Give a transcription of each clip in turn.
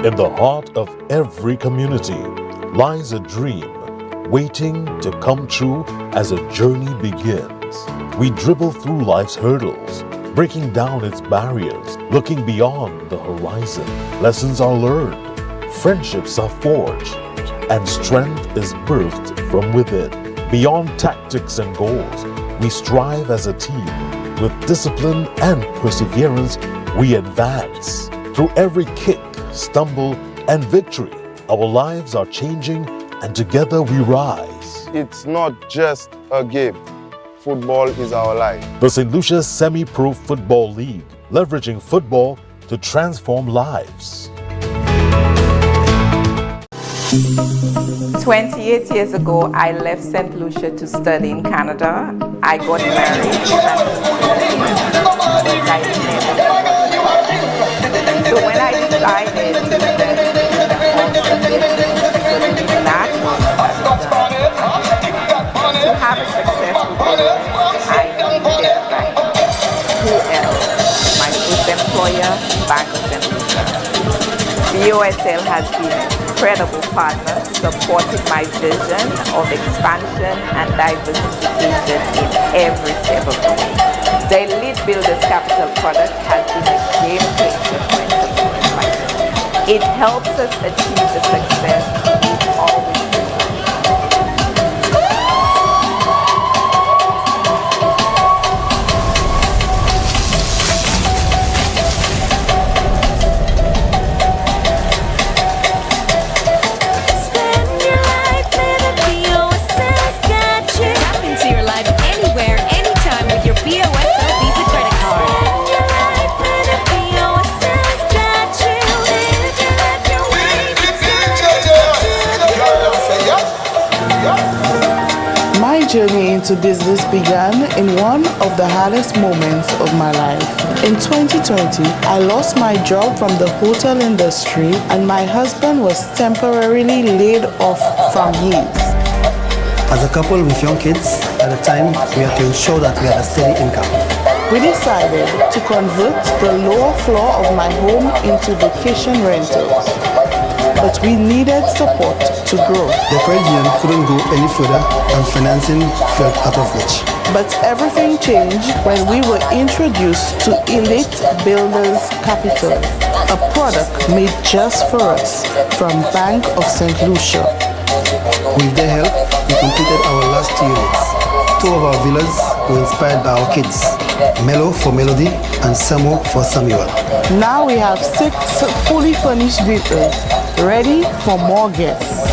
In the heart of every community lies a dream waiting to come true as a journey begins. We dribble through life's hurdles, breaking down its barriers, looking beyond the horizon. Lessons are learned, friendships are forged, and strength is birthed from within. Beyond tactics and goals, we strive as a team. With discipline and perseverance, we advance. Through every kick, stumble, and victory, our lives are changing, and together we rise. It's not just a game. Football is our life. The St. Lucia Semi-Pro Football League, leveraging football to transform lives. 28 years ago, I left St. Lucia to study in Canada. I got married so when I decided to invest in that, to have a successful business, I needed a bank. Who else? My first employer, Bank of St. Lucia. VIEUX has been an incredible partner, supporting my vision of expansion and diversification in every step of the way. The Elite Builders Capital product has been a game changer for entrepreneurs. It helps us achieve the success we've always dreamed of. My journey into business began in one of the hardest moments of my life. In 2020, I lost my job from the hotel industry and my husband was temporarily laid off from his. As a couple with young kids, at the time, we had to ensure that we had a steady income. We decided to convert the lower floor of my home into vacation rentals. But we needed support to grow. The credit union couldn't go any further and financing felt out of reach. But everything changed when we were introduced to Elite Builders Capital, a product made just for us from Bank of St. Lucia. With their help, we completed our last 2 units. 2 of our villas were inspired by our kids, Melo for Melody and Samo for Samuel. Now we have 6 fully furnished villas, ready for more guests.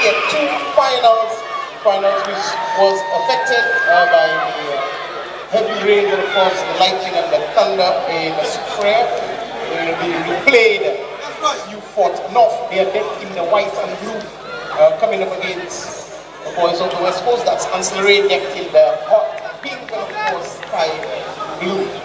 had two finals which was affected by the heavy rain, and of course the lightning and the thunder in Sucre. They will be replayed. You fought North, they are decked in the white and blue, coming up against the boys of the West Coast. That's Ancillary decked in the hot pink and of course sky blue.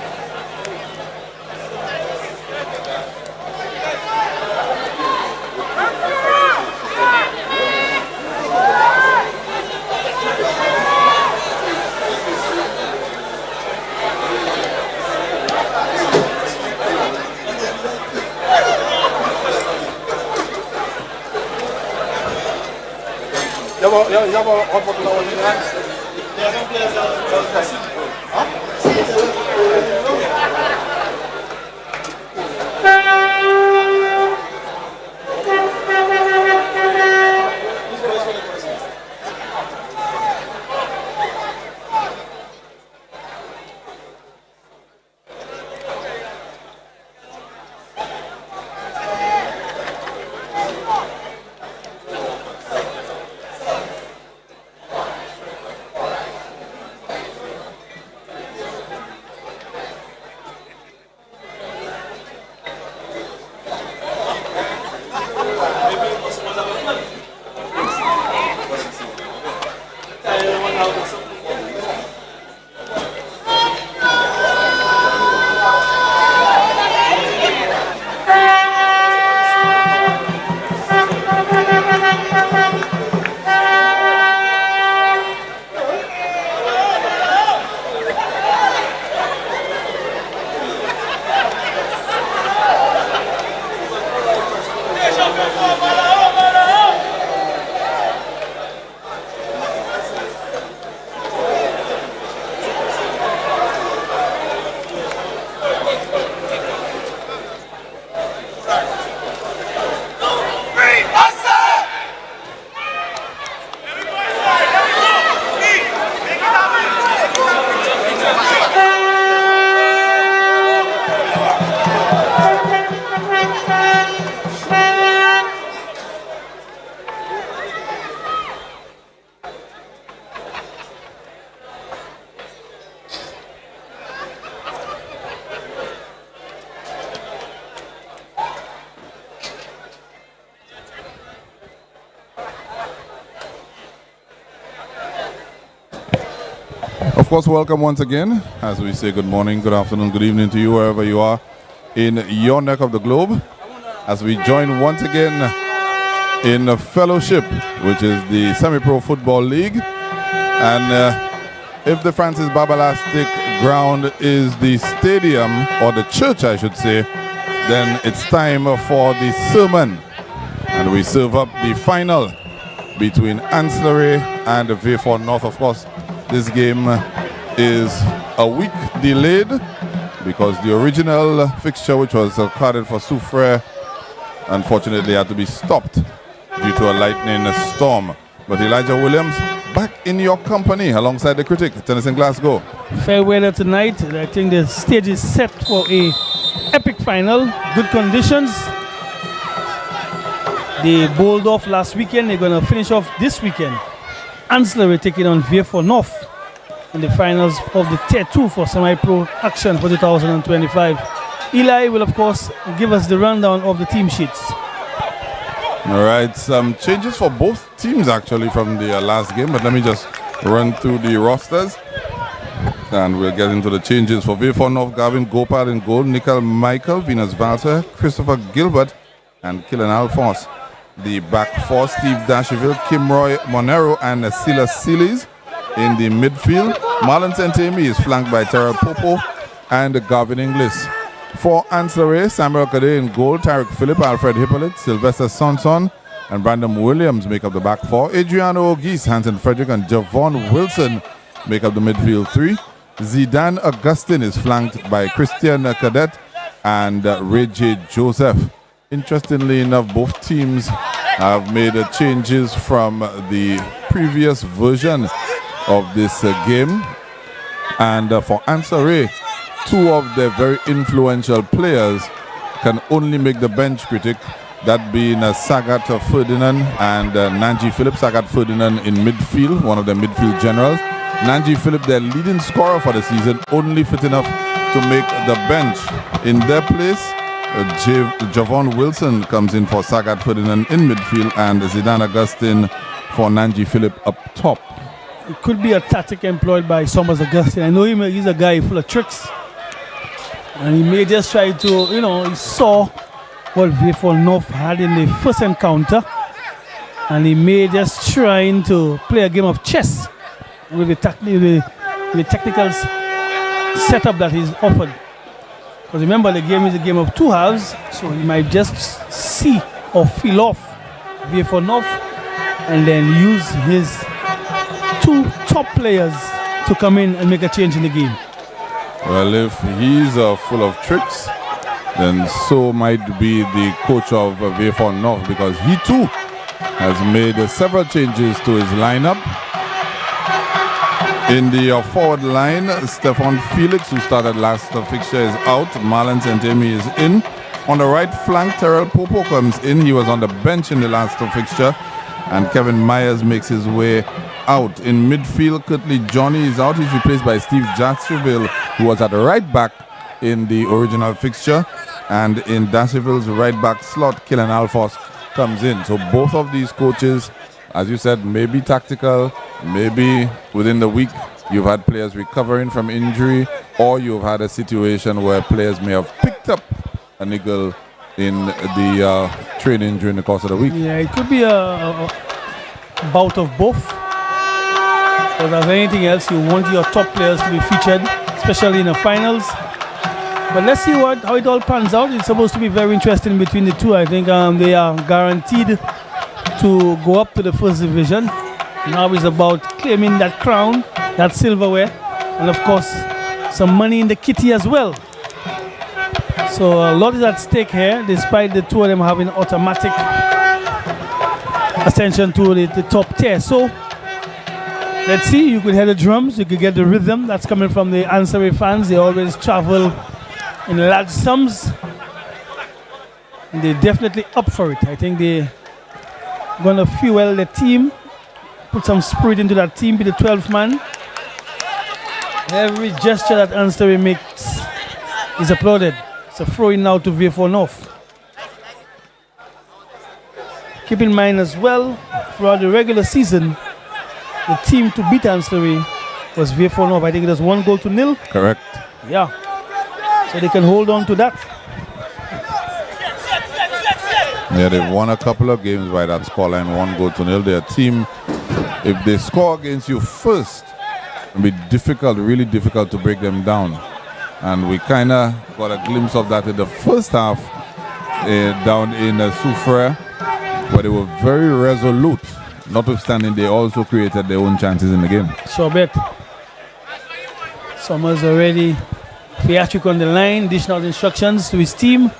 Of course, welcome once again as we say good morning, good afternoon, good evening to you wherever you are in your neck of the globe as we join once again in a fellowship, which is the Semi-Pro Football League. And if the Francis Babalastic ground is the stadium, or the church I should say, then it's time for the sermon. And we serve up the final between Ancillary and VIEUX North. Of course, this game is a week delayed because the original fixture, which was carded for Soufrière, unfortunately had to be stopped due to a lightning storm. But Elijah Williams back in your company alongside the critic, Tennyson Glasgow. Fair weather tonight. I think the stage is set for a epic final. Good conditions. They bowled off last weekend. They're going to finish off this weekend. Ancillary taking on VIEUX North in the finals of the Tier 2 for Semi-Pro Action for 2025. Eli will, of course, give us the rundown of the team sheets. All right, some changes for both teams actually from the last game, but let me just run through the rosters and we'll get into the changes. For VIEUX North, Gavin Gopal in goal, Nickel Michael, Venus Valter, Christopher Gilbert, and Killen Alphonse. The back four, Steve Dasheville, Kimroy Monero, and Silas Siles in the midfield. Marlon Sentemi is flanked by Terrell Popo and Gavin Inglis. For Ancillary, Samuel Kade in goal, Tarek Phillip, Alfred Hippolyte, Sylvester Sonson, and Brandon Williams make up the back four. Adriano Ogis, Hanson Frederick, and Javon Wilson make up the midfield three. Zidane Augustin is flanked by Christian Cadet and Ray J. Joseph. Interestingly enough, both teams have made changes from the previous version of this game. And for Ancillary, two of their very influential players can only make the bench, critic. That being Sagat Ferdinand and Nanji Philip. Sagat Ferdinand in midfield, one of the midfield generals. Nanji Philip, their leading scorer for the season, only fit enough to make the bench. In their place, Javon Wilson comes in for Sagat Ferdinand in midfield and Zidane Augustin for Nanji Philip up top. It could be a tactic employed by Summers Augustine. I know he's a guy full of tricks. And he may just try to, he saw what VIEUX North had in the first encounter. And he may just trying to play a game of chess with the technical setup that he's offered. Because remember, the game is a game of two halves. So he might just see or feel off VIEUX North and then use his two top players to come in and make a change in the game. Well, if he's full of tricks, then so might be the coach of VIEUX North, because he too has made several changes to his lineup. In the forward line, Stefan Felix, who started last fixture, is out. Marlon Santemi is in. On the right flank, Terrell Popo comes in. He was on the bench in the last fixture. And Kevin Myers makes his way out. In midfield, Curtly Johnny is out. He's replaced by Steve Jacksonville, who was at right back in the original fixture. And in Dasseville's right back slot, Killen Alphonse comes in. So both of these coaches, as you said, maybe tactical, maybe within the week you've had players recovering from injury, or you've had a situation where players may have picked up a niggle in the training during the course of the week. Yeah, it could be a bout of both. But as anything else, you want your top players to be featured, especially in the finals. But let's see how it all pans out. It's supposed to be very interesting between the two. I think they are guaranteed to go up to the first division. Now it's about claiming that crown, that silverware, and of course some money in the kitty as well. So a lot is at stake here, despite the two of them having automatic ascension to the top tier. So let's see, you could hear the drums, you could get the rhythm that's coming from the ANSE fans. They always travel in large sums, and they're definitely up for it. I think they're gonna fuel the team, put some spirit into that team, be the 12th man. Every gesture that ANSE makes is applauded. It's a throw-in now to VIEUX North. Keep in mind as well, throughout the regular season, the team to beat ANSE was VIEUX North. I think it was 1-0. Correct. Yeah. So they can hold on to that. Yeah, they've won a couple of games by that scoreline, 1-0. Their team, if they score against you first, it'll be difficult, really difficult to break them down. And we kind of got a glimpse of that in the first half down in Soufrière, where they were very resolute. Notwithstanding, they also created their own chances in the game. Sure bet. Summers already theatrical on the line, dishing out instructions to his team,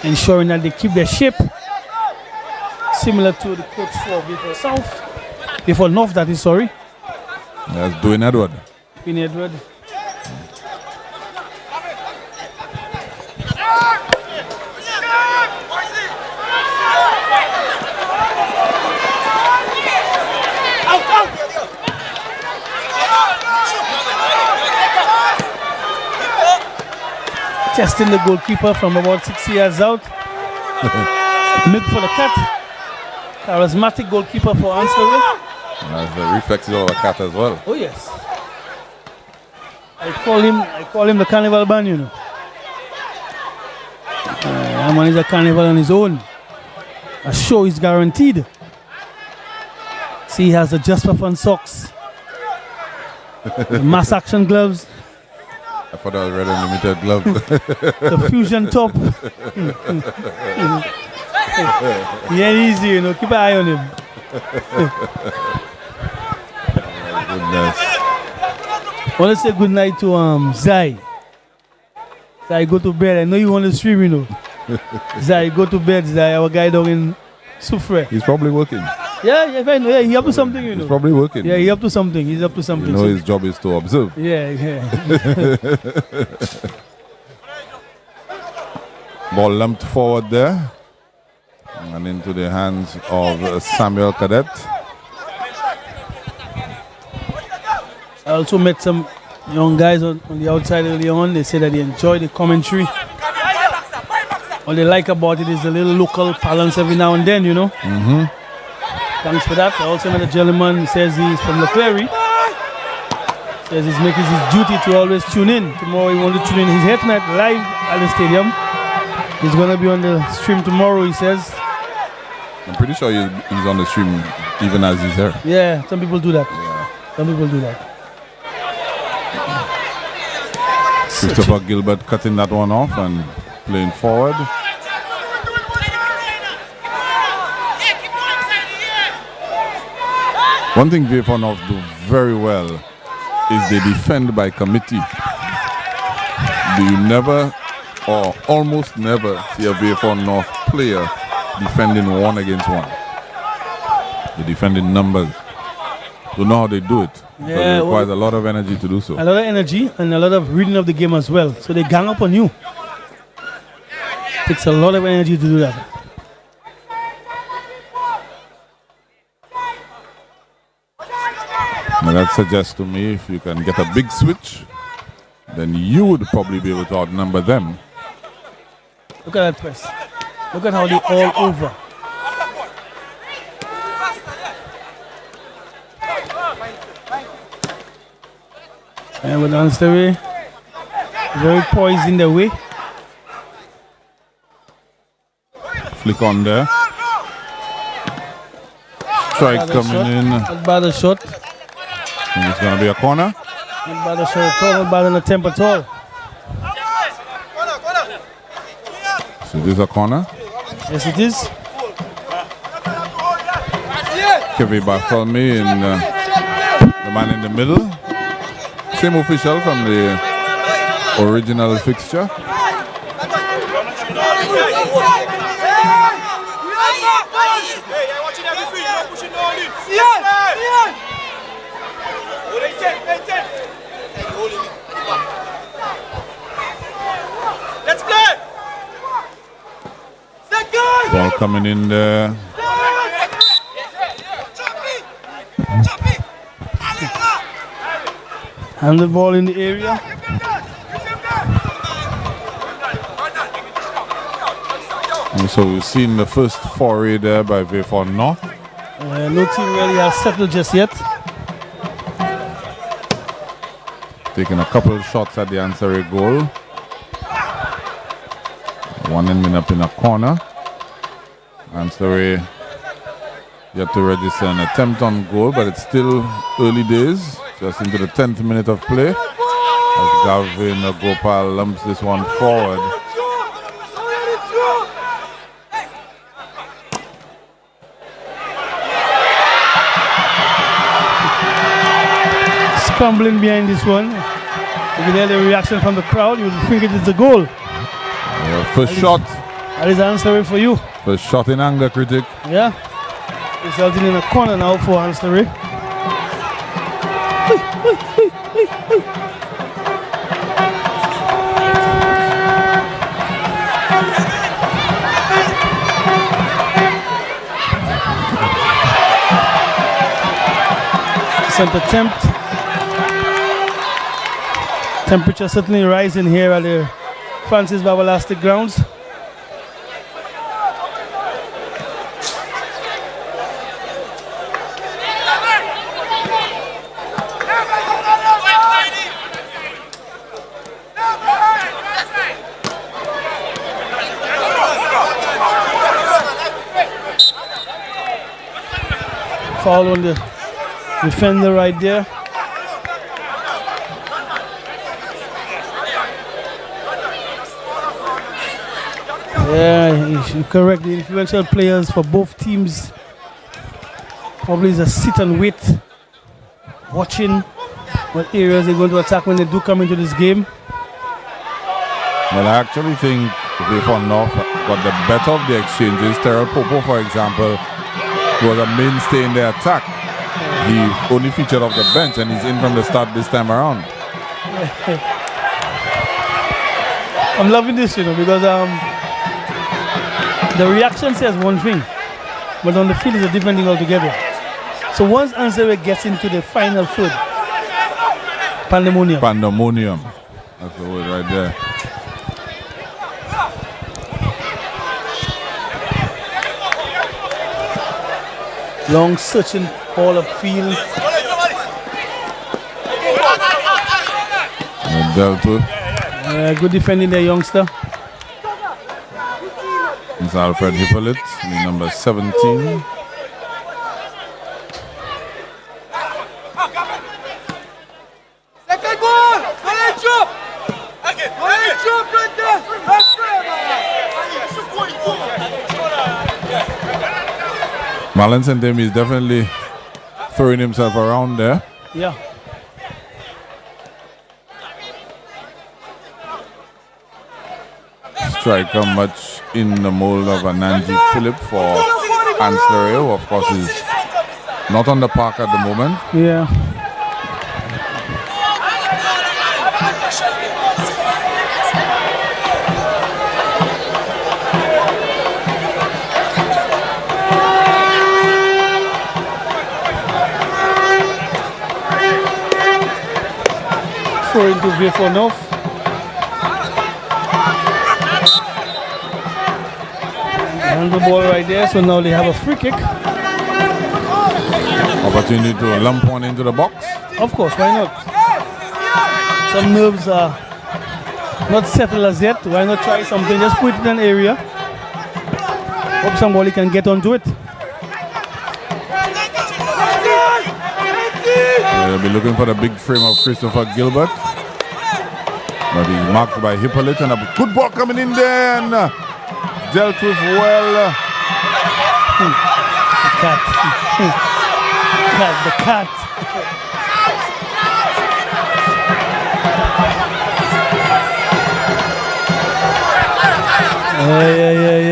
ensuring that they keep their shape, similar to the coach for VIEUX South, VIEUX North, that is, sorry. That's Dwayne Edward. Dwayne Edward. Testing the goalkeeper from about 6 yards out. Mid for the cut. Charismatic goalkeeper for ANSE. That's the reflexes of a cat as well. Oh yes. I call him the carnival man, you know. That man is a carnival on his own. A show is guaranteed. See, he has the Just for Fun socks, the mass action gloves, I thought that was Red Unlimited gloves. the fusion top. He ain't easy, you know. Keep an eye on him. Goodness. I want to say good night to Zai. Zai, go to bed. I know you want to stream, you know. Zai, go to bed, Zai. Our guy down in Soufrière. He's probably working. Yeah, he up to something, you know. He's probably working. Yeah, he up to something. He's up to something. You know, his job is to observe. Yeah. Ball lumped forward there. And into the hands of Samuel Cadet. I also met some young guys on the outside early on. They said that they enjoy the commentary. What they like about it is the little local balance every now and then, you know. Thanks for that. I also met a gentleman who says he's from Leclerc. Says he's making his duty to always tune in. Tomorrow he wants to tune in. He's here tonight live at the stadium. He's going to be on the stream tomorrow, he says. I'm pretty sure he's on the stream even as he's here. Yeah, some people do that. Some people do that. Christopher Gilbert cutting that one off and playing forward. One thing VIEUX do very well is they defend by committee. You never or almost never see a VIEUX North player defending 1 against 1. They defend in numbers. You know how they do it. Yeah, it requires a lot of energy to do so. A lot of energy and a lot of reading of the game as well. So they gang up on you. Takes a lot of energy to do that. Now that suggests to me if you can get a big switch, then you would probably be able to outnumber them. Look at that press. Look at how they all over. And with Ansteri, very poised in the way. Flick on there. Strike coming in. Not bad a shot. And it's going to be a corner. Not bad a shot at all. Not bad an attempt at all. So this is a corner. Yes, it is. Kevin Barthelme and the man in the middle. Same official from the original fixture. Let's play. Ball coming in there. And the ball in the area. And so we've seen the first foray there by VIEUX North. No team really has settled just yet. Taking a couple of shots at the ANSE goal. One ending up in a corner. ANSE yet to register an attempt on goal, but it's still early days. Just into the 10th minute of play. As Gavin Gopal lumps this one forward. Scrambling behind this one. You can hear the reaction from the crowd. You would think it is the goal. First shot. That is Ansteri for you. First shot in anger, critic. Yeah. Resulting in a corner now for Ansteri. Second attempt. Temperature certainly rising here at the Francis Babalastic grounds. Foul on the defender right there. Yeah, you're correct. The influential players for both teams probably is a sit and wait, watching what areas they're going to attack when they do come into this game. Well, I actually think VIEUX North got the better of the exchanges. Terrell Popo, for example, was a mainstay in the attack. He only featured off the bench and he's in from the start this time around. I'm loving this, because the reaction says one thing, but on the field is a different thing altogether. So once ANSE gets into the final third, pandemonium. Pandemonium. That's the word right there. Long searching all of field. Dealt with. Good defending there, youngster. It's Alfred Hippolyte, the number 17. Marlon Sentemi is definitely throwing himself around there. Yeah. Striker much in the mold of Ananji Philip for ANSE, who of course is not on the park at the moment. Yeah. Throw into VIEUX North. And the ball right there, so now they have a free kick. Opportunity to lump one into the box. Of course, why not? Some nerves are not settled as yet. Why not try something? Just put it in an area. Hope somebody can get onto it. They'll be looking for the big frame of Christopher Gilbert. But he's marked by Hippolyte, and a good ball coming in there and dealt with well. The cat. The cat.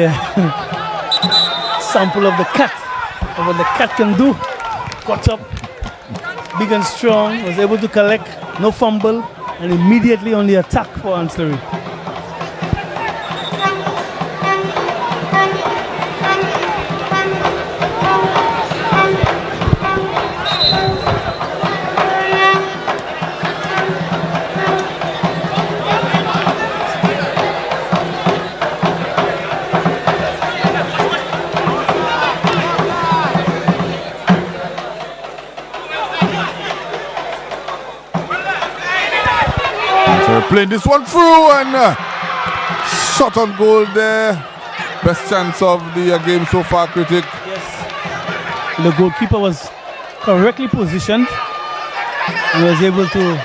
Yeah. Sample of the cat. Of what the cat can do. Got up. Big and strong. Was able to collect. No fumble. And immediately on the attack for ANSE. Playing this one through and shot on goal there. Best chance of the game so far, Critic. Yes. The goalkeeper was correctly positioned and was able to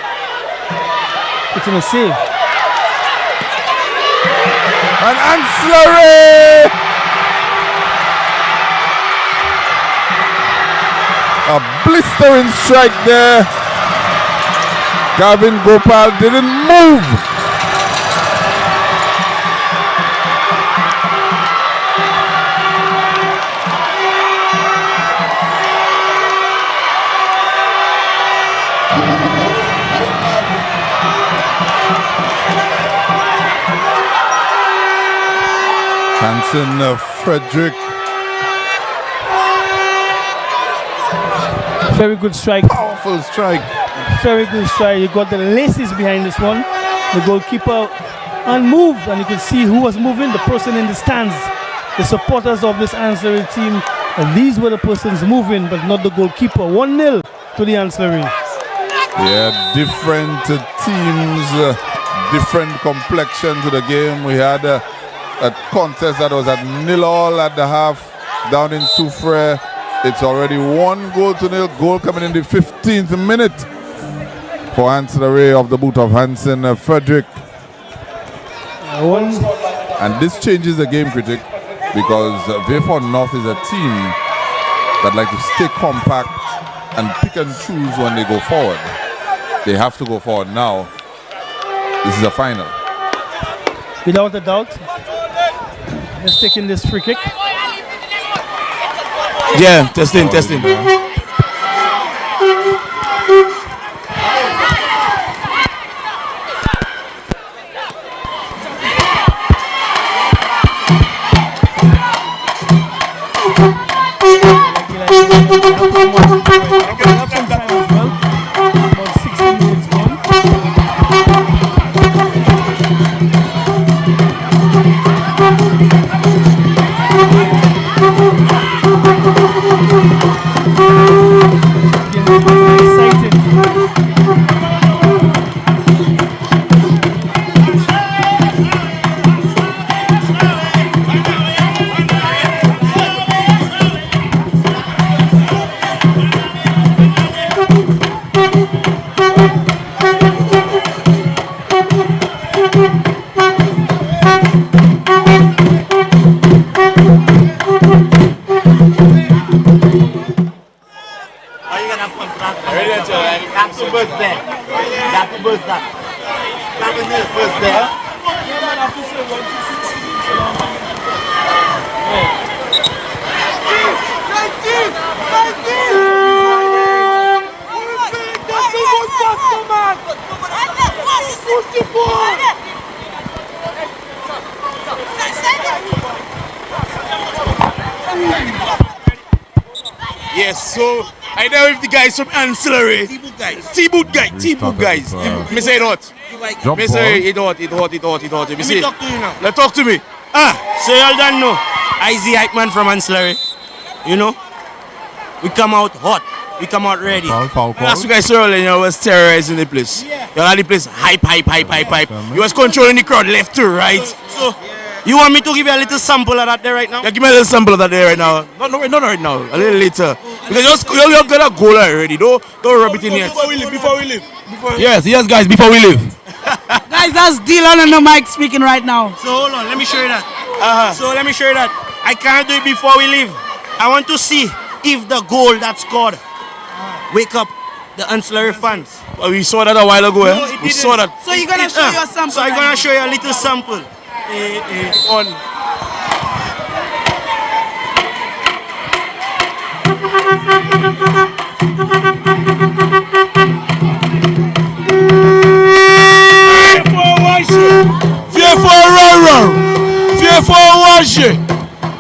put in a save. And ANSE! A blistering strike there. Gavin Gopal didn't move. Hansen Frederick. Very good strike. Powerful strike. Very good strike. You got the laces behind this one. The goalkeeper unmoved, and you could see who was moving. The person in the stands. The supporters of this ANSE team. And these were the persons moving, but not the goalkeeper. 1-0 to the ANSE. Yeah, different teams, different complexion to the game. We had a contest that was at 0-0 at the half down in Soufrière. It's already 1-0. Goal coming in the 15th minute for ANSE of the boot of Hansen Frederick. And this changes the game, Critic, because VIEUX North is a team that like to stay compact and pick and choose when they go forward. They have to go forward now. This is a final. Without a doubt. Just taking this free kick. Yeah, testing. Ready to that's the bus there. That's the bus there. That's the bus there. Yes, so I know if the guys from Ancillary. T-boot guys. Me say it hot. Drop Me ball. say it hot. Me say. talk to you now. Let talk to me. So y'all don't know. Izzy hype man from Ancillary. You know? We come out hot. We come out ready. Foul. Last week I saw earlier, you was terrorizing the place. Y'all had the place hype. You was controlling the crowd left to right. So, you want me to give you a little sample of that there right now? Yeah, give me a little sample of that there right now. Not right now. A little later. Because you're got a goal already. Don't rub it in yet. Before we leave. Yes, guys. Before we leave. Guys, that's Dylan on the mic speaking right now. So hold on, let me show you that. So let me show you that. I can't do it before we leave. I want to see if the goal that scored wake up the Ancillary fans. We saw that a while ago. No, it We didn't. saw that. So you're gonna show your sample. So I'm gonna show you a little sample. On.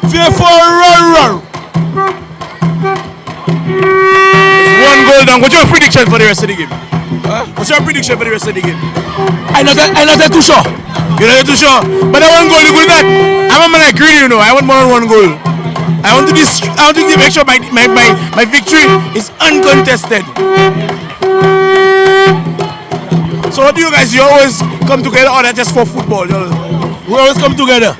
Viens for run. One goal down. What's your prediction for the rest of the game? What's your prediction for the rest of the game? I'm not too sure. You're not too sure. But I want goal, you good that. I'm a man like greedy, you know. I want more than one goal. I want to make sure my victory is uncontested. So what do you guys, you always come together or that just for football? We always come together.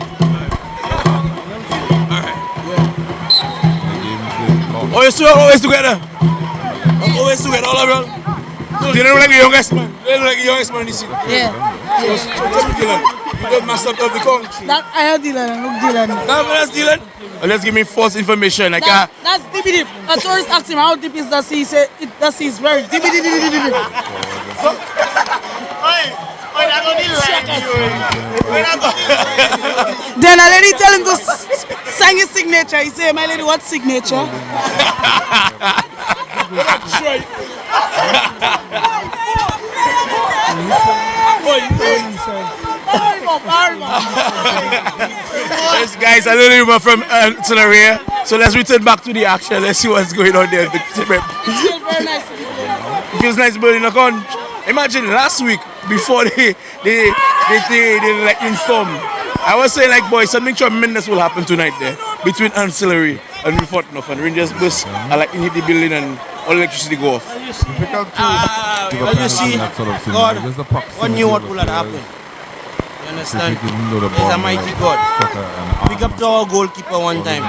Oh, you're still always together? Always together, all around? So you don't like the youngest man? You don't like the youngest man in the city? Yeah. So tell me, Dylan, you got master of the country. That I heard Dylan. Look Dylan. That's Dylan? Let's give me false information. Like, That's deep. A tourist asked him how deep is the sea. He said the sea is very deep. Then a lady tell him to sign his signature. He said, "My lady, what signature?" Yes, guys, I don't know from Ancillary. So let's return back to the action. Let's see what's going on there. It feels very nice. It feels nice building a con. Imagine last week before the lightning storm. I was saying like, boys, something tremendous will happen tonight there between Ancillary and we fought enough and Rangers bus and like hit the building and all electricity go off. Difficult to give a Well, you see, penalty in that sort of thing. God, Just the God proximity knew what of would the have players. happened. You understand? If he didn't know the He's ball, a mighty like, God. struck an Pick arm. up to our goalkeeper one time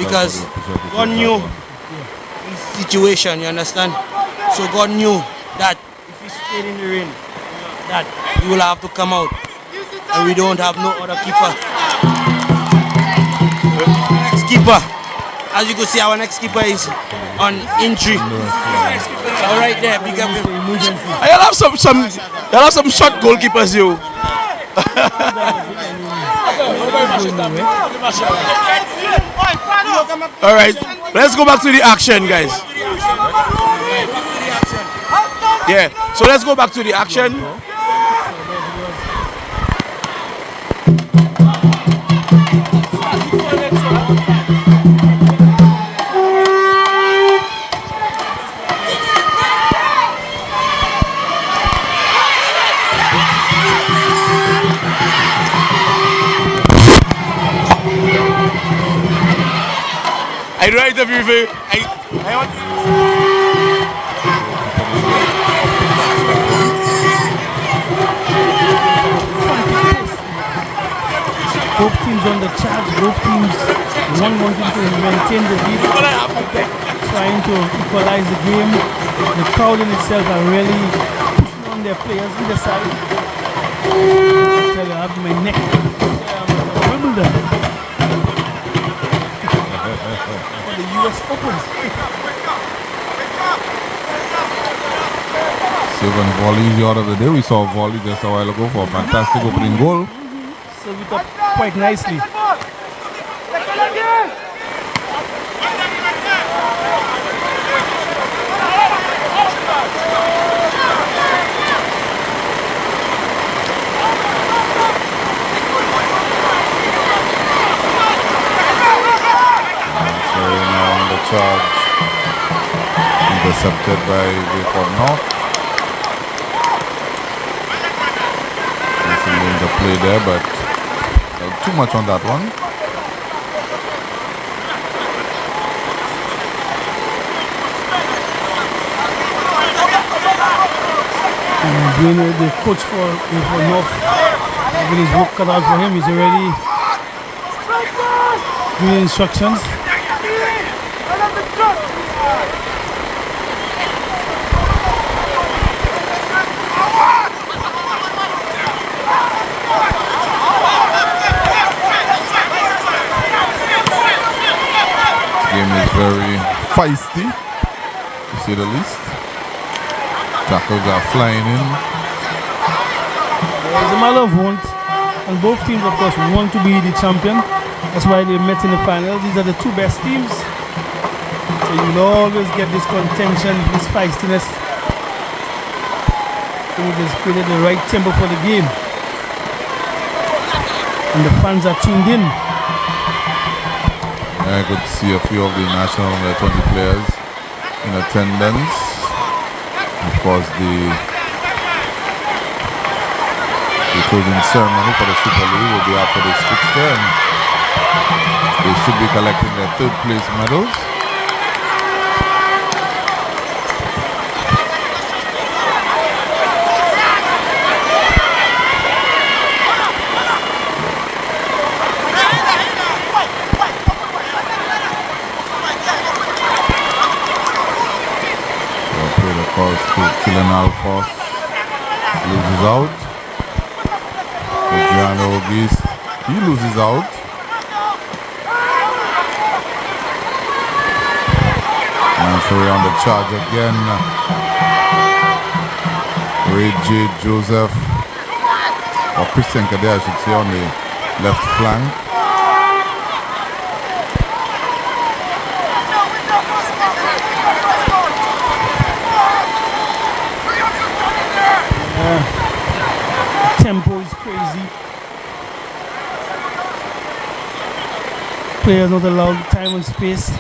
because God knew his situation, you understand? So God knew that if he stayed in the rain, that he will have to come out. And we don't have no other keeper. Next keeper. As you can see, our next keeper is on injury. All right there, big up him. You'll have some short goalkeepers, you. All right, let's go back to the action, guys. Yeah, so let's go back to the action. I do it every day. I want Both teams on the charge, both teams one wanting to maintain the lead, trying to equalize the game. The crowd in itself are really pushing on their players either side. I tell you, I have my neck. Wimbledon. For the US Open. Even volley is the order of the day. We saw a volley just a while ago for a fantastic opening goal. Serve it up quite nicely. Charge intercepted by VIEUX North. Some danger play there, but too much on that one. The coach for North, with his work cut out for him, he's already giving instructions. Game is very feisty, to say the least. Tackles are flying in. It's a matter of want, and both teams, of course, want to be the champion. That's why they met in the final. These are the two best teams. So you'll always get this contention, this feistiness. I think it's created the right tempo for the game. And the fans are tuned in. I could see a few of the national under 20 players in attendance. Of course, the closing ceremony for the Super League will be after this fixture, and they should be collecting their third place medals. Killen Alphonse loses out. Gianno Auguste, he loses out. And so we're on the charge again. Ray J. Joseph, or Christian Cadet, I should say, on the left flank. Tempo is crazy. Players not allowed time and space.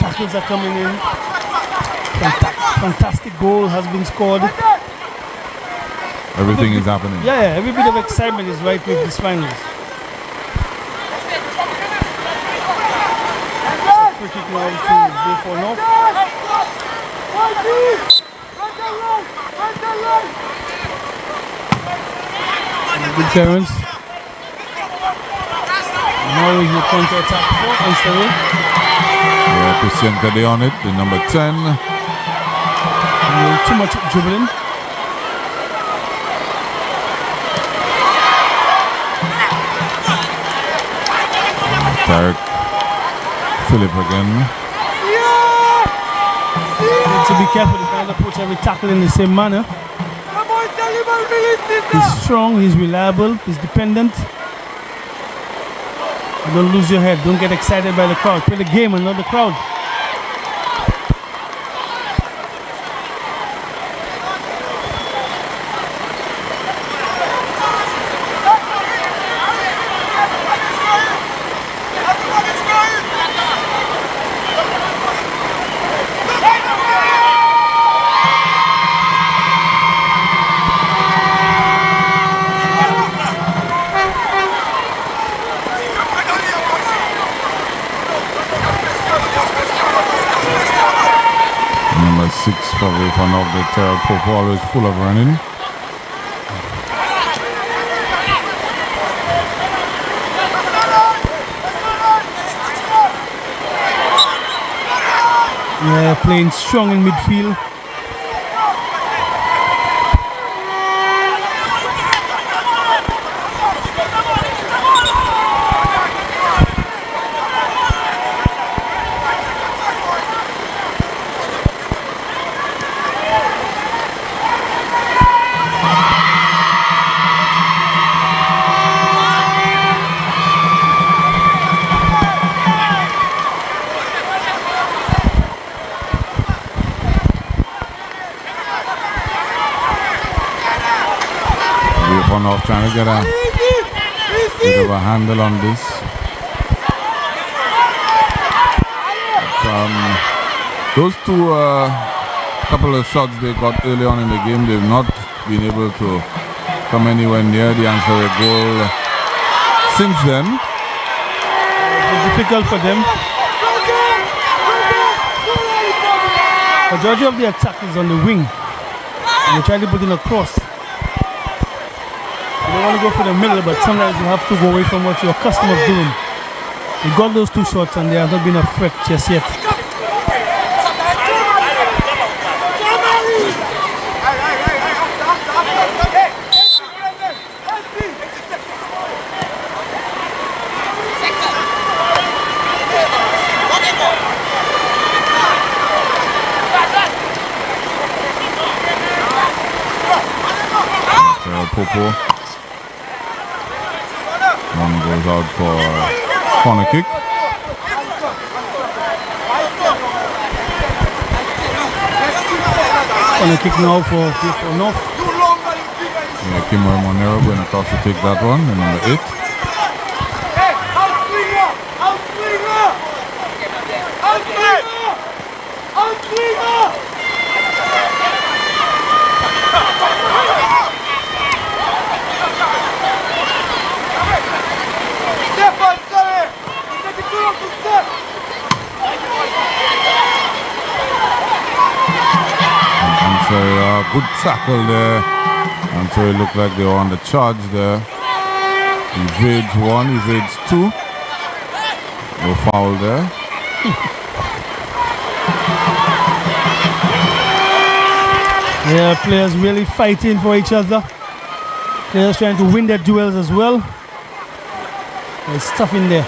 Tackles are coming in. Fantastic goal has been scored. Everything is happening. Yeah, every bit of excitement is right with these finals. Free kick now to VIEUX North. Good clearance. Now is the counter attack for Amsterdam. Yeah, Christian Cadet on it, the number 10. Too much dribbling. Tarek Philip again. Need to be careful, you can't approach every tackle in the same manner. He's strong, he's reliable, he's dependent. Don't lose your head, don't get excited by the crowd. Play the game and not the crowd. Number 6 for VIEUX North, the Terra Pope, always full of running. Yeah, playing strong in midfield. VIEUX North trying to get a bit of a handle on this. Those two couple of shots they got early on in the game, they've not been able to come anywhere near the ANSE goal since then. It's difficult for them. Majority of the attack is on the wing. And they try to put in a cross. You don't want to go for the middle, but sometimes you have to go away from what your customer's doing. They got those two shots and they have not been a threat just yet. Popo. One goes out for corner kick. Corner kick now for VIEUX North. Yeah, Kimber Monero going across to take that one, the number 8. Good tackle there, and so it looked like they were on the charge there. Evades 1, evades 2. No foul there. Yeah, players really fighting for each other. Players trying to win their duels as well. There's stuff in there.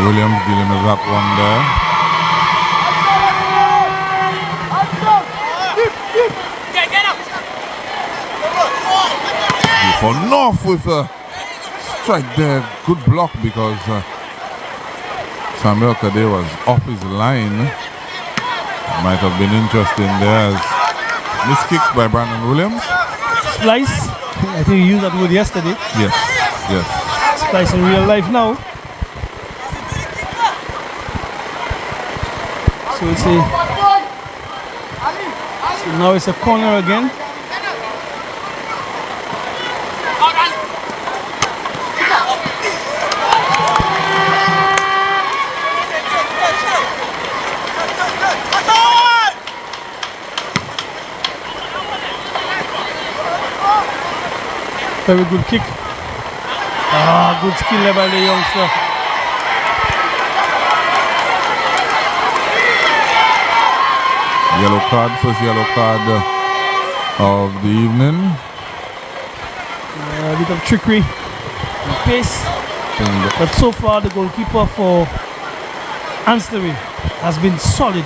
Williams dealing with that one there. For North with a strike there. Good block because Samuel Kade was off his line. Might have been interesting there as miss kick by Brandon Williams. Splice. I think you used that word yesterday. Yes, yes. Splice in real life now. So it's so now it's a corner again. Very good kick. Ah, good skill there by the youngster. Yellow card, first yellow card of the evening. A bit of trickery and pace. But so far the goalkeeper for ANSE has been solid.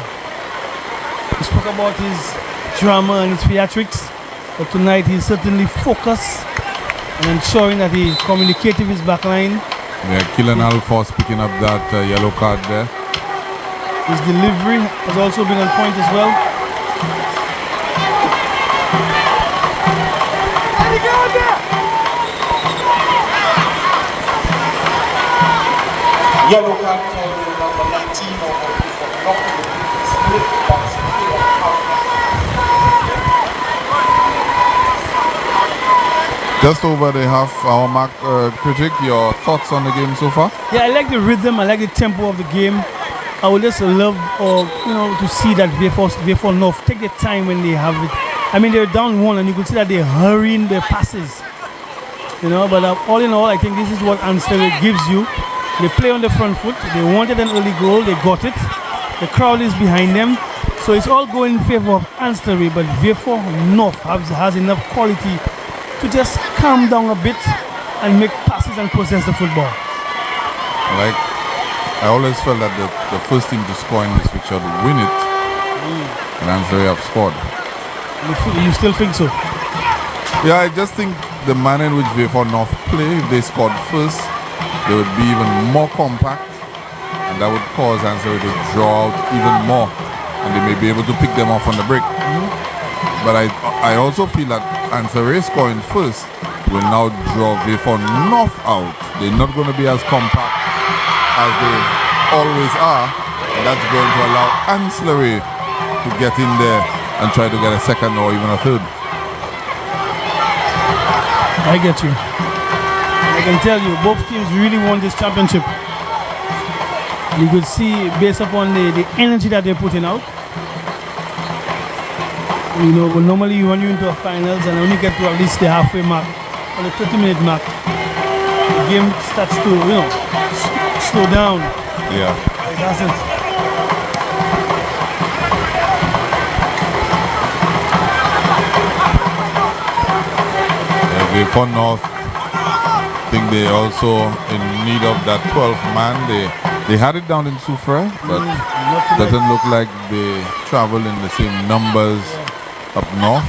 We spoke about his drama and his theatrics, but tonight he's certainly focused and ensuring that he communicates with his backline. Yeah, Killen Alphonse picking up that yellow card there. His delivery has also been on point as well. Yellow card for number 19 Just over the half-hour mark, Critic, your thoughts on the game so far? Yeah, I like the rhythm, I like the tempo of the game. I would just love, to see that VIEUX North take the time when they have it. I mean, they're down 1, and you can see that they're hurrying their passes. But all in all, I think this is what ANSE gives you. They play on the front foot. They wanted an early goal. They got it. The crowd is behind them. So it's all going in favor of ANSE, but VIEUX North has enough quality to just calm down a bit and make passes and possess the football. I always felt that the first team to score in this fixture would win it. And ANSE have scored. You still think so? Yeah, I just think the manner in which VIEUX North play, if they scored first, they would be even more compact, and that would cause Answer to draw out even more, and they may be able to pick them off on the break. But I also feel that Answer scoring first will now draw VIEUX North out. They're not going to be as compact as they always are, and that's going to allow Ancillary to get in there and try to get a second or even a third. I get you. I can tell you, both teams really want this championship. You could see, based upon the energy that they're putting out. You know, but normally you run you into a finals and when you get to at least the halfway mark, or the 30-minute mark, the game starts to, you know, slow down. Yeah. It doesn't. VIEUX North, I think they also in need of that 12th man. They had it down in Soufrière, but doesn't look like they travel in the same numbers up north.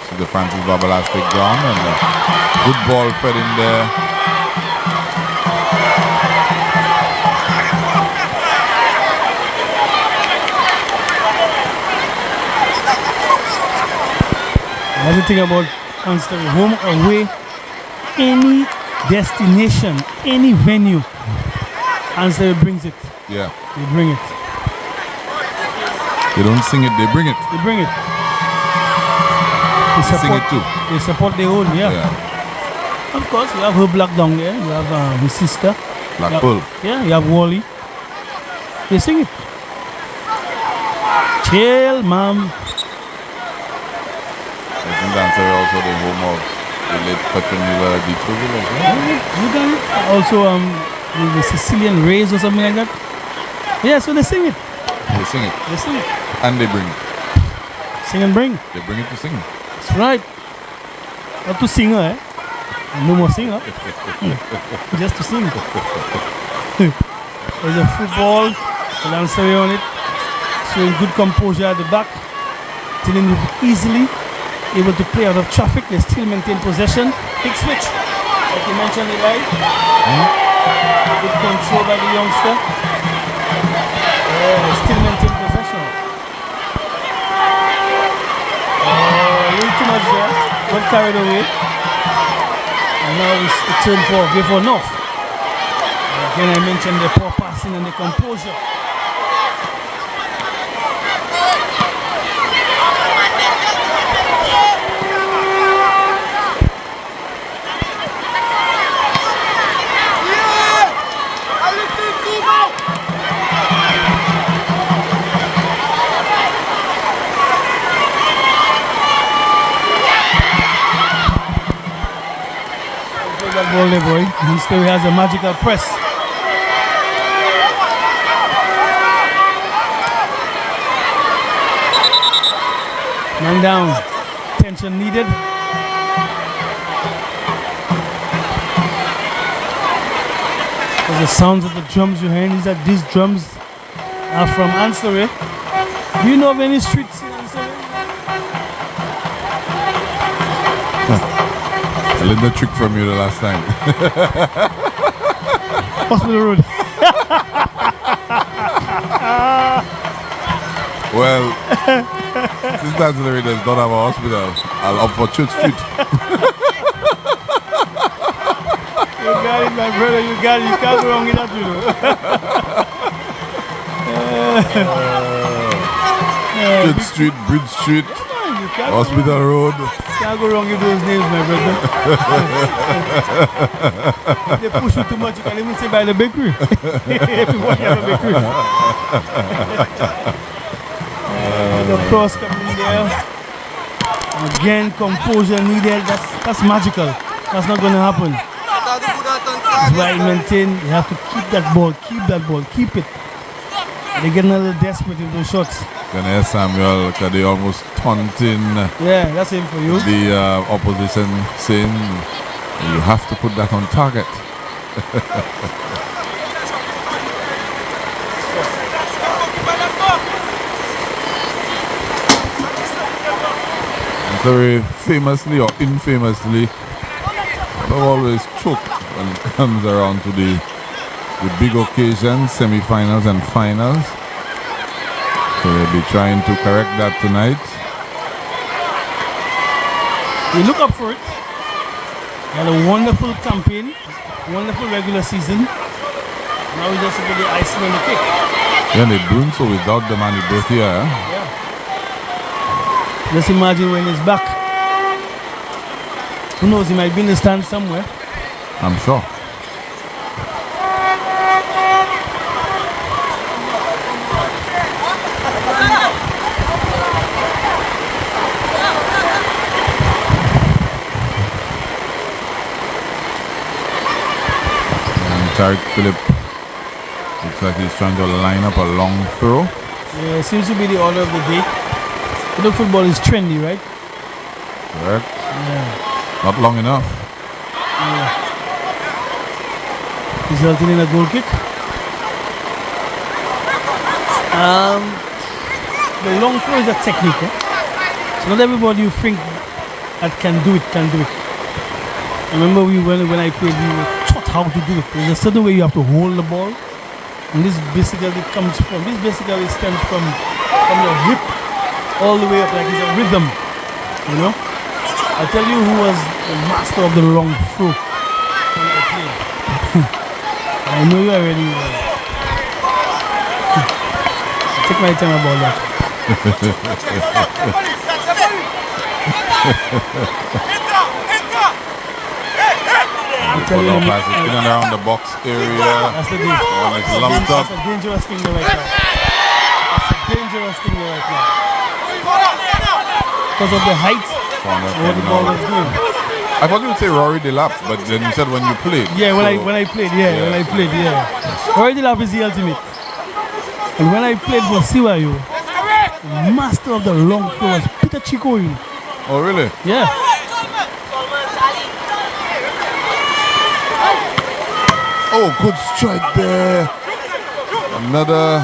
So the Francis Babalastic ground and a good ball fed in there. That's the thing about Answer, home, away, any destination, any venue, Answer brings it. Yeah. They bring it. They don't sing it, they bring it. They bring it. They sing it too. They support their own, yeah. Of course, you have her Black down there. You have his sister. Black Pearl. Yeah, you have Wally. They sing it. Chill, mom. Isn't Answer also the home of the late Petronila Di Truville as well? You got it. Also, the Sicilian Rays or something like that. Yeah, so they sing it. They sing it. They sing it. And they bring it. Sing and bring. They bring it to sing. That's right. Not to singer, eh? No more singer. Just to sing. There's a football, with Answer on it, showing good composure at the back, dealing with it easily, able to play out of traffic. They still maintain possession. Big switch, like you mentioned it, right? Good control by the youngster. They still maintain possession. A little too much there. Got carried away. And now it's the turn for VIEUX North. Again, I mentioned the poor passing and the composure. That ball there, boy. He still has a magical press. Man down. Tension needed. There's the sounds of the drums you're hearing. These drums are from Answer. Do you know of any streets in Answer? I learned the trick from you the last time. Hospital Road. Well, since Ancillary does not have a hospital, I'll opt for Church Street. You got it, my brother. You got it. You can't go wrong with that, you know. Church Street, Bridge Street, Hospital Road. Can't go wrong with those names, my brother. If they push you too much, you can even say by the bakery. If you want to have a bakery. The cross coming there. Again, composure needed. That's magical. That's not going to happen. That's why I maintain you have to keep that ball, keep it. They're getting a little desperate in those shots. Then here's Samuel, because they almost taunting Yeah, that's him for you. the opposition, saying you have to put that on target. Very famously or infamously have always choked when it comes around to the big occasions, semi-finals and finals. So they'll be trying to correct that tonight. We look up for it. They had a wonderful campaign, wonderful regular season. Now we just put the icing on the cake. Yeah, they're doing so without the man both here. Yeah. Just imagine when he's back. Who knows, he might be in the stand somewhere. I'm sure. Tarek Phillip looks like he's trying to line up a long throw. Yeah, it seems to be the order of the day. You know, football is trendy, right? Correct. Yeah. Not long enough. Yeah. Resulting in a goal kick. The long throw is a technique. So not everybody you think that can do it. I remember when I played, we were taught how to do it. There's a certain way you have to hold the ball, and this basically stems from your hip all the way up, like it's a rhythm. You know. I tell you who was the master of the long throw when I played. I know you already. Take my time about that. Pass it in and around the box area. That's the deal. It's lumped up. That's a dangerous thing right now. Because of the height, what the ball was doing. I thought you would say Rory Delap, but then you said when you played. Yeah, when I played. Rory Delap is the ultimate. And when I played for CYU, the master of the long throw was Peter Chico. Oh, really? Yeah. Oh, good strike there. Another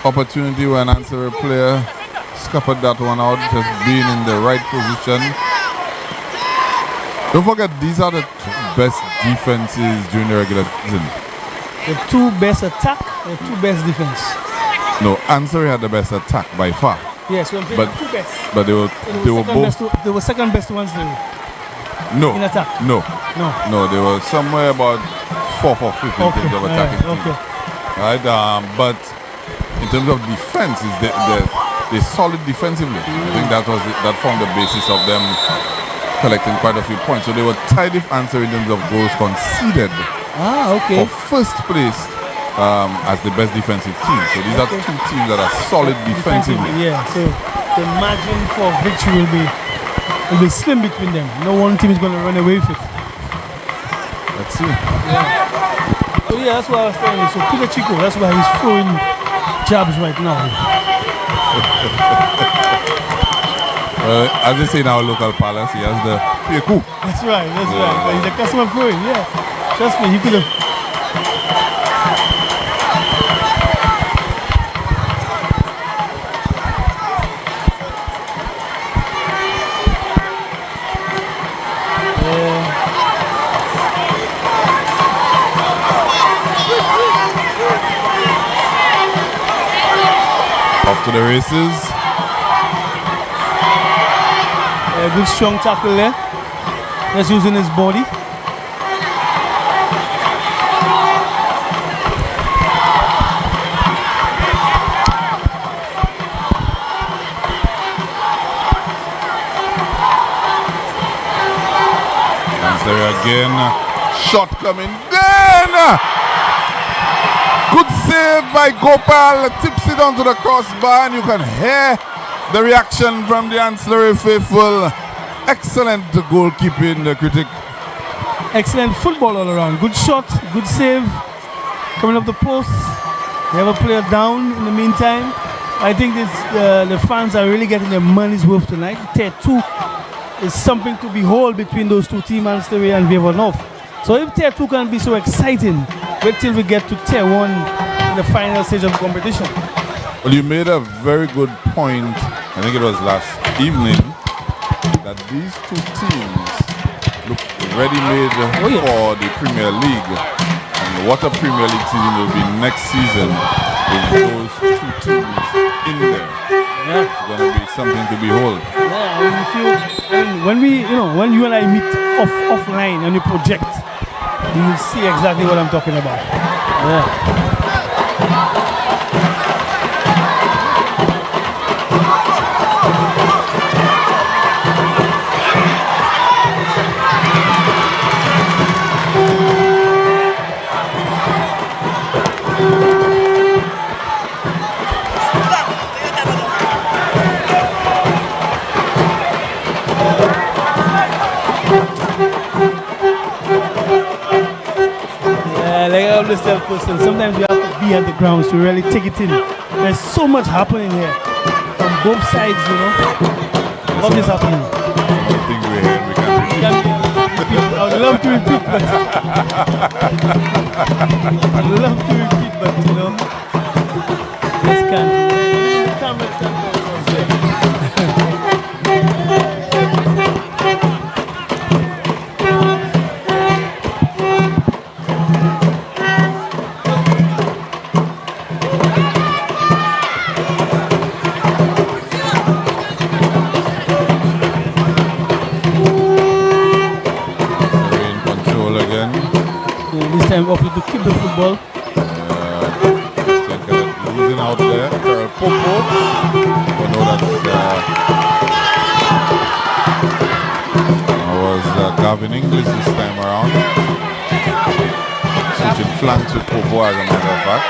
opportunity where an answer player scuppered that one out, just being in the right position. Don't forget, these are the two best defenses during the regular season. The two best attack, the two best defense. No, Ansari had the best attack by far. Yes, but two best. But they were both. They were second best ones there. No. In attack. No, they were somewhere about 4th or 5th in terms of attacking. Right, but in terms of defense, they're solid defensively. I think that formed the basis of them collecting quite a few points. So they were tied with answer in terms of goals conceded. For first place as the best defensive team. So these are two teams that are solid defensively. Yeah, so the margin for victory will be slim between them. No one team is going to run away with it. Let's see. Yeah. So yeah, that's what I was telling you. So Peter Chico, that's why he's throwing jabs right now. As they say in our local palace, he has the Peku. That's right. But he's a customer throwing, yeah. Trust me, he could have. Off to the races. Good strong tackle there. Just using his body. There again. Shot coming. Then! Good save by Gopal. Tips it onto the crossbar, and you can hear the reaction from the ancillary faithful. Excellent goalkeeping, the critic. Excellent football all around. Good shot, good save. Coming up the post. They have a player down in the meantime. I think the fans are really getting their money's worth tonight. Tier 2 is something to behold between those two teams, Ancillary and VIEUX North. So if Tier 2 can be so exciting, wait till we get to Tier 1 in the final stage of the competition. Well, you made a very good point, I think it was last evening, that these two teams look ready-made for the Premier League. And what a Premier League season will be next season with those two teams in there. Yeah. It's going to be something to behold. Yeah, when you and I meet offline and we project, you will see exactly what I'm talking about. Yeah. Like I always tell person, sometimes you have to be at the grounds to really take it in. There's so much happening here from both sides, you know. What is happening? One thing we hear, we can repeat. I would love to repeat, but you know, just can't. This time up to keep the football. Losing out there. Popo. We know that was Gavin English this time around. Switching flanks with Popo as a matter of fact.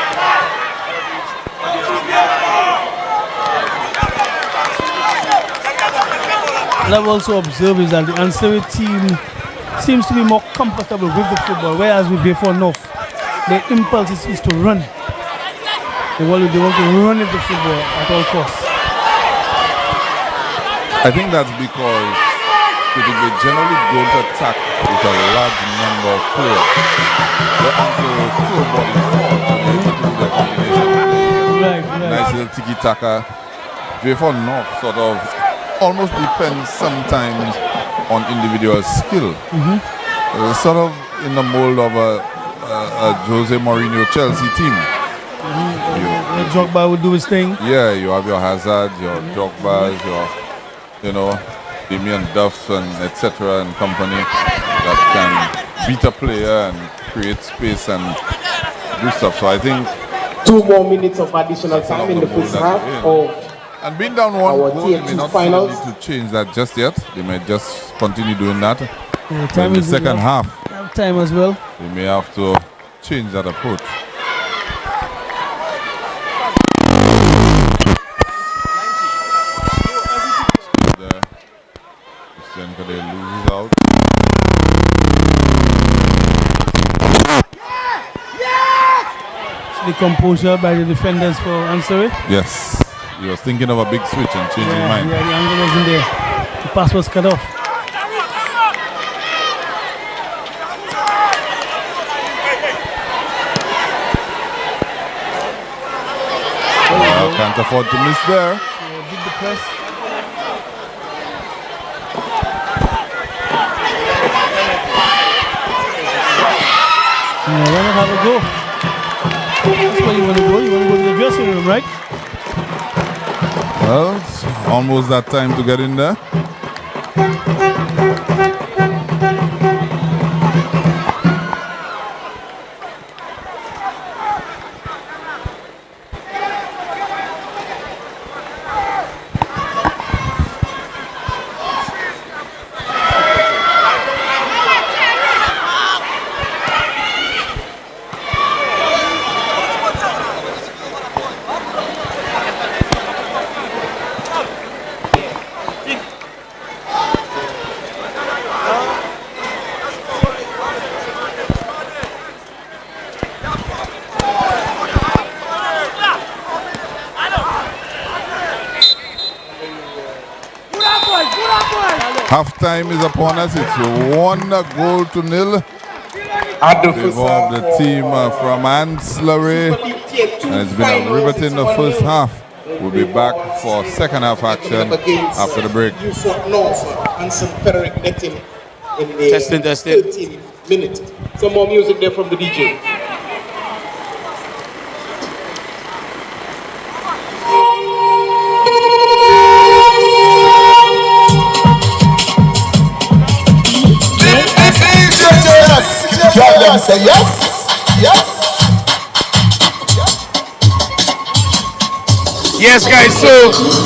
What I've also observed is that the ancillary team seems to be more comfortable with the football, whereas with VIEUX North, their impulse is to run. They want to run with the football at all costs. I think that's because they generally don't attack with a large number of players. They also throw body forward to the combination. Right. Nice little tiki-taka. VIEUX North sort of almost depends sometimes on individual skill. Sort of in the mold of a Jose Mourinho Chelsea team. Drogba would do his thing. Yeah, you have your Hazard, your Drogbas, your, Damien Duffs and etc. and company that can beat a player and create space and do stuff. So I think 2 more minutes of additional time in the first half of and being down 1 goal, they may not finals. need to change that just yet. They may just continue doing that. Time in the second half, time as well. They may have to change that approach. They loses out. The composure by the defenders for Ansari. Yes, he was thinking of a big switch and changing his mind. Yeah, the angle wasn't there. The pass was cut off. Can't afford to miss there. Did the press. Why not have a go? That's where you want to go. You want to go to the dressing room, right? Well, it's almost that time to get in there. Half-time is upon us. It's 1-0 At the favor of the team from Ancillary. And it's been a riveting the first half. We'll be back for second half action after the break. VIEUX North and some Frederick Netting in the Testing. 13th minute. Some more music there from the DJ. Can them say yes? Yes? Yes, guys, so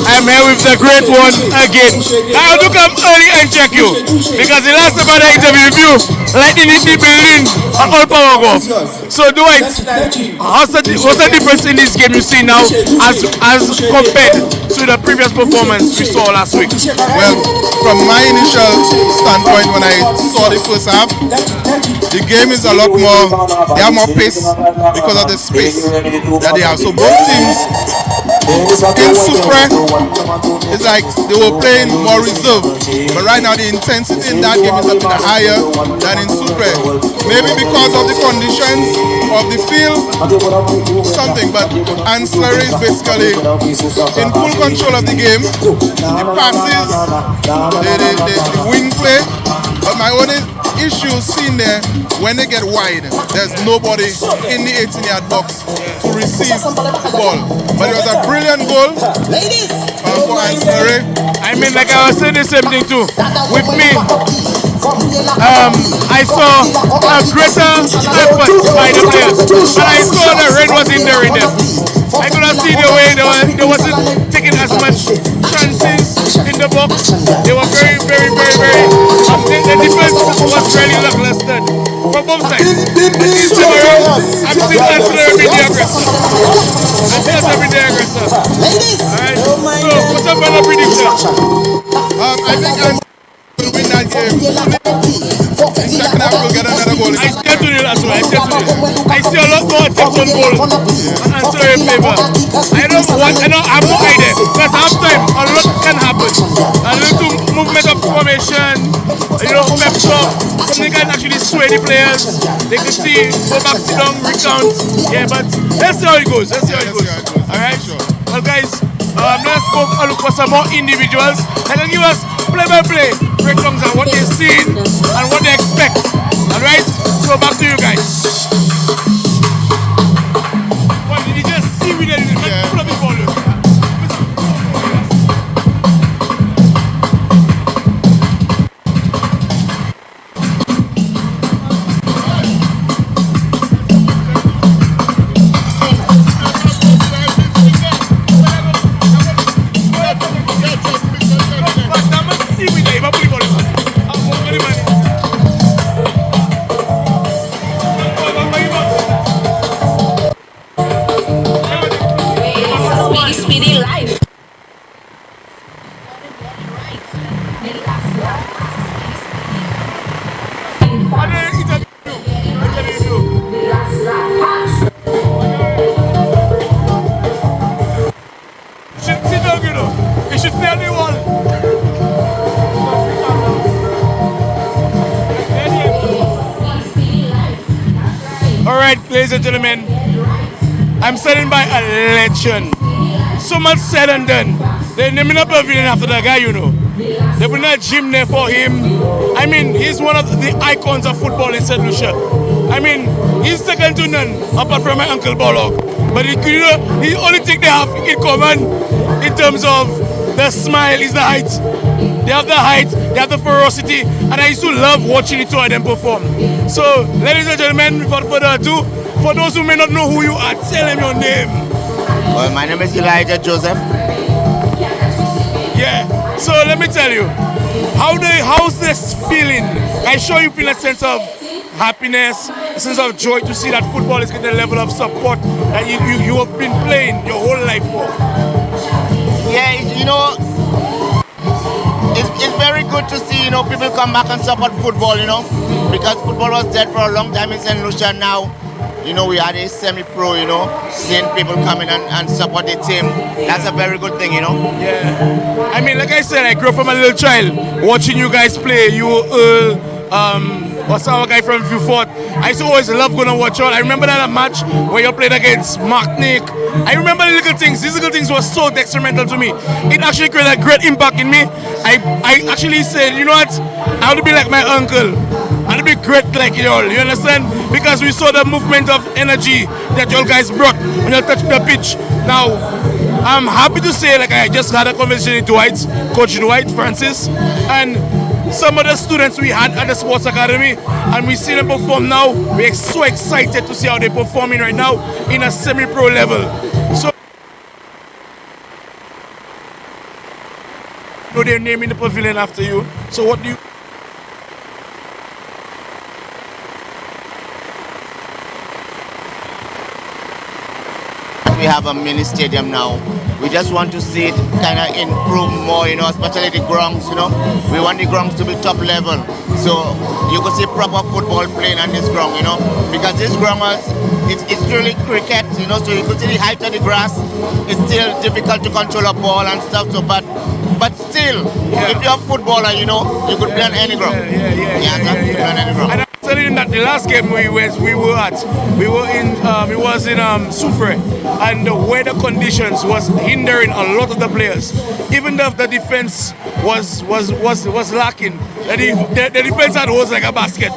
I'm here with the great one again. Now, I do come early and check you because the last about the interview with you, lightning hit the building and all power go off. So, what's the difference in this game you see now as compared to the previous performance we saw last week? Well, from my initial standpoint when I saw the first half, the game is a lot more, they have more pace because of the space that they have. So both teams in Sucre, it's like they were playing more reserved. But right now the intensity in that game is a bit higher than in Sucre. Maybe because of the conditions of the field, something. But Ancillary is basically in full control of the game. The passes, the wing play. But my only issue seen there, when they get wide, there's nobody in the 18-yard box to receive the ball. But it was a brilliant goal for Ancillary. I mean, like I was saying the same thing too. With me, I saw a greater effort by the players, and I saw the rain was in there in them. I could not see the way they wasn't taking as much chances in the box. They were very. The defense was really lackluster from both sides. This time around, I'm seeing Ancillary being the aggressor. Alright, so what's up on the prediction? I think Ancillary will win that game. Second half will get another goal. I still do it as well. I see a lot more attempts on goal and Ancillary in favor. I have no idea. Because half time, a lot can happen. A little movement of formation, pep talk, something can actually sway the players. They can see, go back, sit down, recount. Yeah, but let's see how it goes. Alright? Well, guys, let's go look for some more individuals that can give us play-by-play breakdowns on what they've seen and what they expect. Alright? So back to you guys. What did you just see with it? Pull up his volume. Ladies and gentlemen, I'm standing by a legend. So much said and done. They named a pavilion after the guy, They put a gym there for him. I mean, he's one of the icons of football in St. Lucia. I mean, he's second to none, apart from my uncle Bolog. But he only thing they have in common in terms of the smile is the height. They have the height, they have the ferocity, and I used to love watching the two of them perform. So, ladies and gentlemen, without further ado, for those who may not know who you are, tell them your name. Well, my name is Elijah Joseph. Yeah, so let me tell you, how's this feeling? I sure you feel a sense of happiness, a sense of joy to see that football is getting the level of support that you have been playing your whole life for. Yeah, it's very good to see, people come back and support football, because football was dead for a long time in St. Lucia. Now, we had a semi-pro, seeing people come in and support the team. That's a very good thing, Yeah. I mean, like I said, I grew up from a little child watching you guys play. You, was our guy from Vieux. I used to always love going to watch out. I remember that match where you played against Martinique. I remember the little things. These little things were so detrimental to me. It actually created a great impact in me. I actually said, you know what? I want to be like my uncle. I want to be great like you all. You understand? Because we saw the movement of energy that you guys brought when you touched the pitch. Now, I'm happy to say, like I just had a conversation with Dwight, Coach Dwight Francis, and some of the students we had at the sports academy, and we see them perform now. We're so excited to see how they're performing right now in a semi-pro level. So, they're naming the pavilion after you. So what do you? We have a mini stadium now. We just want to see it kind of improve more, you know, especially the grounds, you know. We want the grounds to be top level. So you could see proper football playing on this ground, you know. Because this ground it's really cricket, you know, so you could see the height of the grass. It's still difficult to control a ball and stuff, so but still, if you're a footballer, you know, you could play on any ground. Play on any ground. Telling you that the last game we was in Soufre, and the weather conditions was hindering a lot of the players. Even though the defense was lacking, the defense had was like a basket,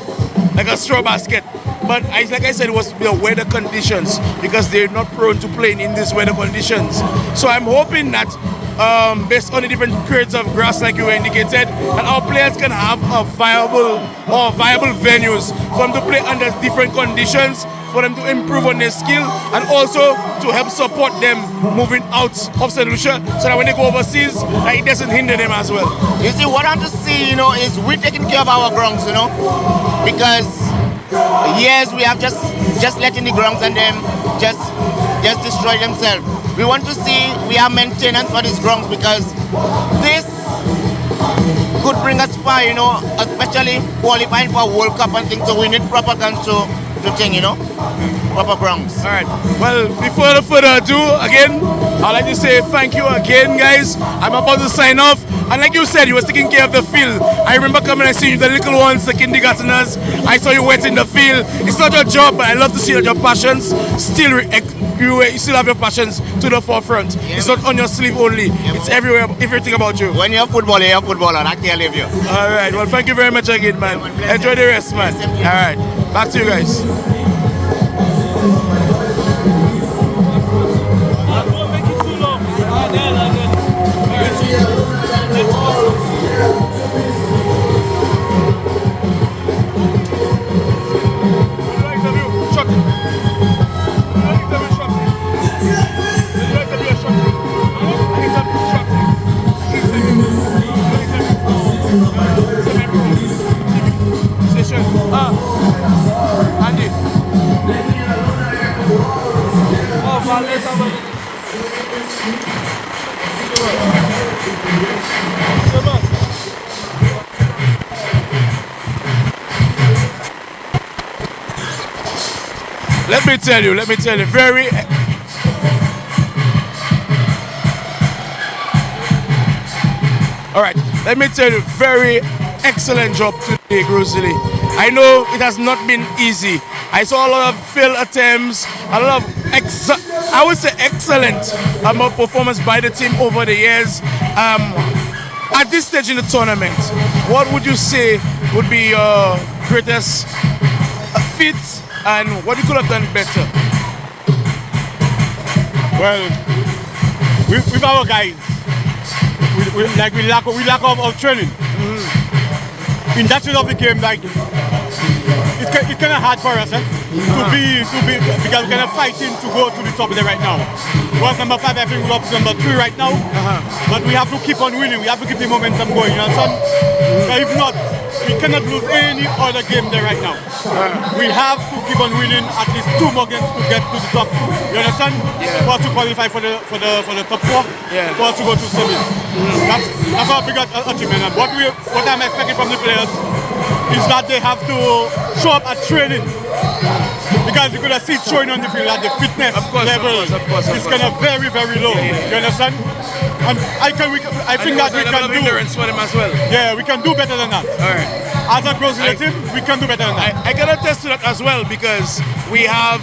like a straw basket. But like I said, it was the weather conditions, because they're not prone to playing in these weather conditions. So I'm hoping that based on the different grades of grass like you indicated, and our players can have a viable venues for them to play under different conditions, for them to improve on their skill, and also to help support them moving out of St. Lucia, so that when they go overseas, it doesn't hinder them as well. You see, what I want to see, you know, is we taking care of our grounds, you know, because yes, we have just letting the grounds and them just destroy themselves. We want to see we have maintenance for these grounds, because this could bring us far, you know, especially qualifying for World Cup and things. So we need proper grounds to thing, you know, proper grounds. All right. Well, before further ado, again, I'd like to say thank you again, guys. I'm about to sign off. And like you said, you was taking care of the field. I remember coming and seeing you, the little ones, the kindergarteners. I saw you wet in the field. It's not your job, but I love to see that your passions still, you still have your passions to the forefront. Yeah, it's not on your sleeve only. Yeah, it's everywhere, everything about you. When you're a footballer, I can't leave you. All right. Well, thank you very much again, man. Enjoy the rest, man. All right. Back to you guys. Let me tell you, very all right, let me tell you, very excellent job today, Grocery. I know it has not been easy. I saw a lot of failed attempts, a lot of I would say excellent performance by the team over the years. At this stage in the tournament, what would you say would be your greatest feats and what you could have done better? Well, with our guys, we lack of training. Mm-hmm. In that stage of the game, like it's kind of hard for us, to be because we're kind of fighting to go to the top there right now. We're number 5, I think we're up to number 3 right now. But we have to keep on winning. We have to keep the momentum going. You understand? If not, we cannot lose any other game there right now. We have to keep on winning at least 2 more games to get to the top. You understand? Yeah. For us to qualify for the top 4. Yeah. For us to go to semi. That's our big achievement. And what I'm expecting from the players is that they have to show up at training. Because you could have seen showing on the field that the fitness level is kind of very, very low. You understand? And I think that we can do endurance for them as well. Yeah, we can do better than that. All right. as a team, we can do better than that. I can attest to that as well because we have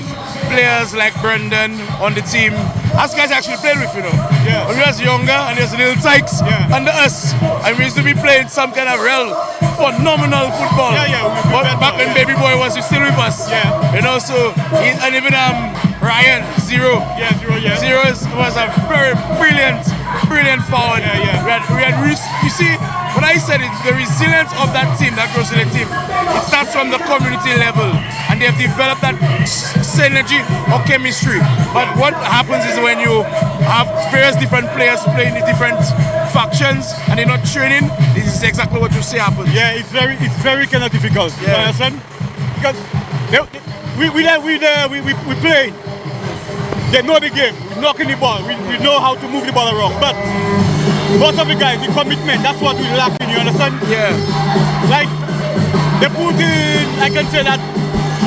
players like Brendan on the team. Us guys actually played with, you know. Yeah. When we was younger and there's little tykes under us, and we used to be playing some kind of real phenomenal football. But back when Baby Boy was still with us. You know, so and even Ryan, Zero. Zero was a very brilliant forward. We had you see, when I said it, the resilience of that team, that Grocery team, it starts from the community level, and they've developed that synergy or chemistry. But what happens is when you have various different players playing in different factions and they're not training, this is exactly what you see happens. Yeah, it's very kind of difficult. You understand? Because we play. They know the game. We knock in the ball. We know how to move the ball around. But most of the guys, the commitment, that's what we lack in, you understand? Yeah. Like, they put in, I can say that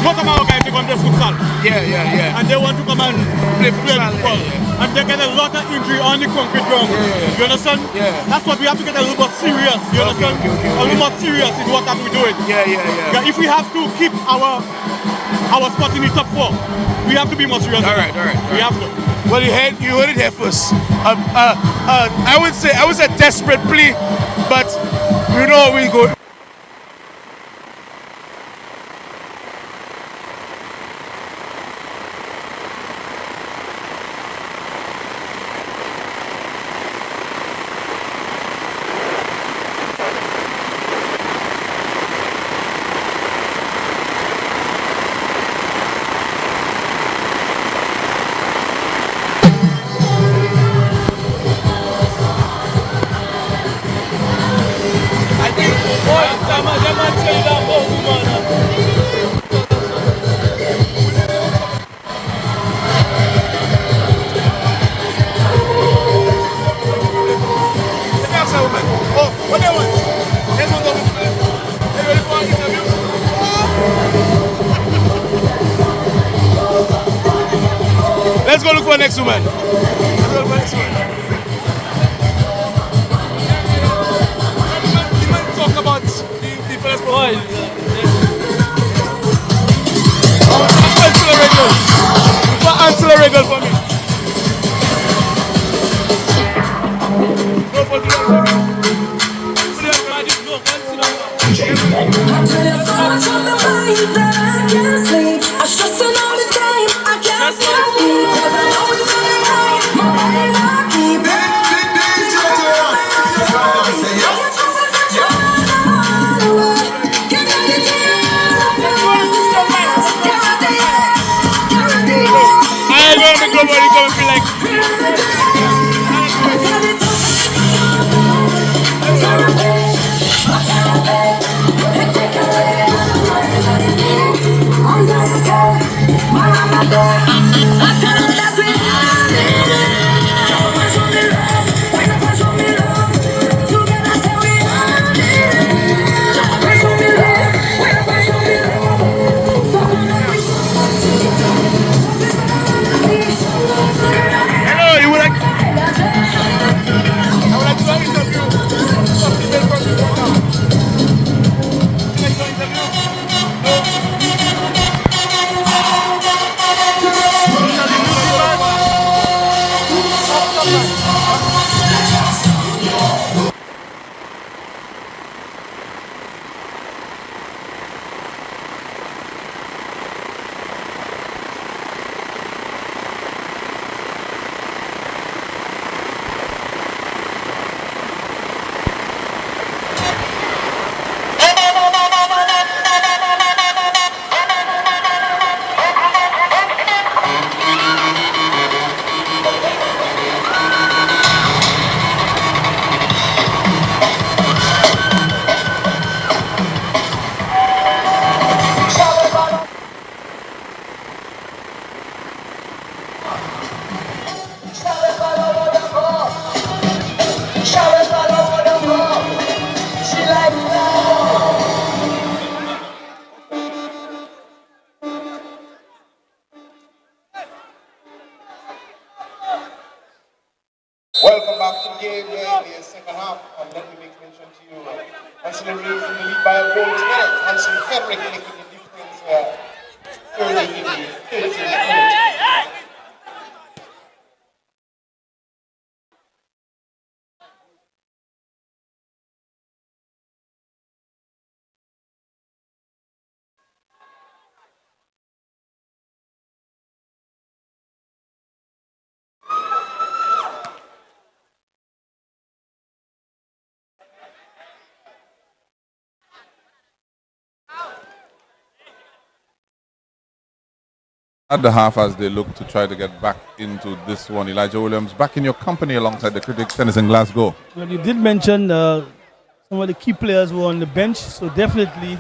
most of our guys, they come to futsal. Yeah. And they want to come and play football. And they get a lot of injury on the concrete ground. You understand? Yeah. That's what we have to get a little more serious, you understand? A little more serious in what that we're doing. Yeah. If we have to keep our spot in the top 4, we have to be more serious. All right. We have to. Well, you heard it here first. I would say desperate plea, but you know we go. Let's go look for the next woman. Talk about the first boy. Answer the regular for me. half, and let me make mention to you, Hansen raised in the lead by a goal to nil. Hansen Henrik making the difference early in the 13th minute. At the half, as they look to try to get back into this one, Elijah Williams back in your company alongside the critics, tennis in Glasgow. Well, you did mention some of the key players were on the bench, so definitely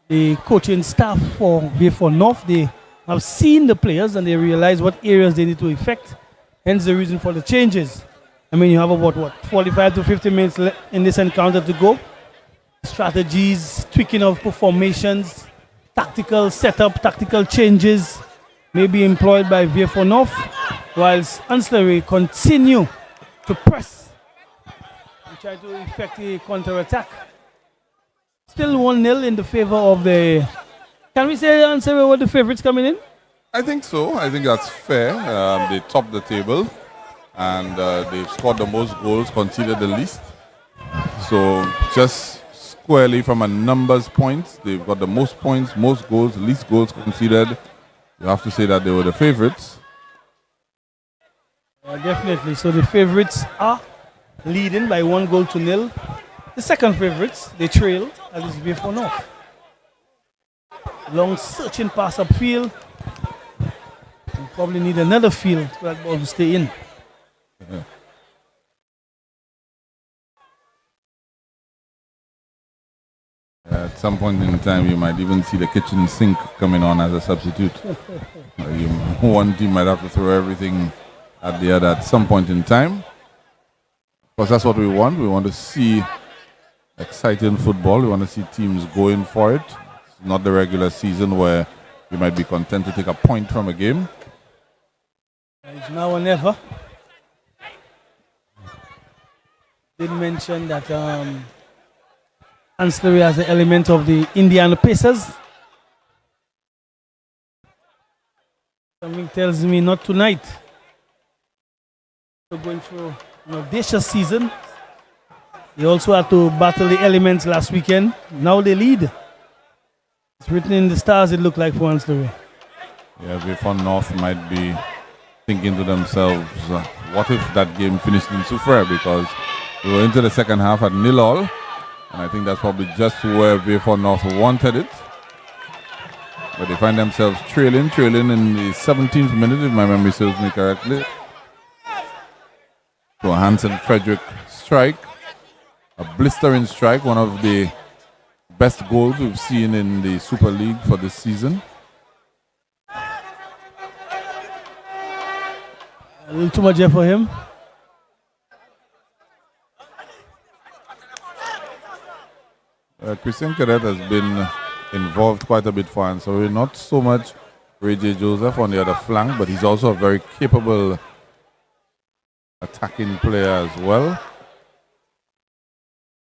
the coaching staff for VIEUX North, they have seen the players and they realize what areas they need to affect, hence the reason for the changes. I mean, you have about, 45 to 50 minutes in this encounter to go. Strategies, tweaking of formations, tactical setup, tactical changes may be employed by VIEUX North, whilst ANSE continue to press and try to effect a counter-attack. Still 1-0 in the favor of the... Can we say ANSE were the favorites coming in? I think so. I think that's fair. They topped the table and they've scored the most goals, conceded the least. So just squarely from a numbers point, they've got the most points, most goals, least goals conceded. You have to say that they were the favorites. Definitely. So the favorites are leading by 1-0. The second favorites, they trail, that is VIEUX North. Long searching pass upfield. You probably need another field for that ball to stay in. At some point in time, you might even see the kitchen sink coming on as a substitute. One team might have to throw everything at the other at some point in time. Because that's what we want. We want to see exciting football. We want to see teams going for it. It's not the regular season where you might be content to take a point from a game. It's now or never. Did mention that Ancillary has the element of the Indiana Pacers. Something tells me not tonight. We're going through an audacious season. They also had to battle the elements last weekend. Now they lead. It's written in the stars, it looked like, for Ancillary. Yeah, VIEUX North might be thinking to themselves, what if that game finished in Soufrière? Because we were into the second half at 0-0. And I think that's probably just where VIEUX North wanted it. But they find themselves trailing in the 17th minute, if my memory serves me correctly. So Hansen Frederick strike, a blistering strike, one of the best goals we've seen in the Super League for this season. A little too much here for him. Christian Cadet has been involved quite a bit for us, so not so much Ray J. Joseph on the other flank, but he's also a very capable attacking player as well.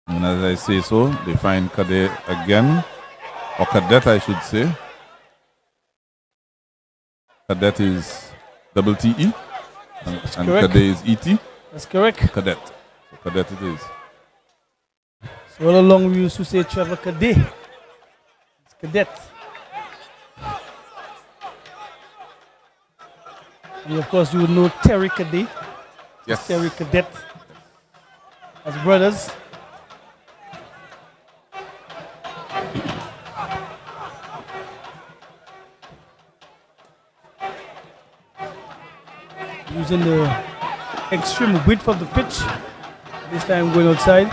And as I say so, they find Cadet again, or Cadet I should say. Cadet is double T-E, and Cadet is E-T. That's correct. Cadet. So Cadet it is. So all along we used to say Trevor Cadet. It's Cadet. And of course you would know Terry Cadet. Yes. Terry Cadet. As brothers. Using the extreme width of the pitch. This time going outside.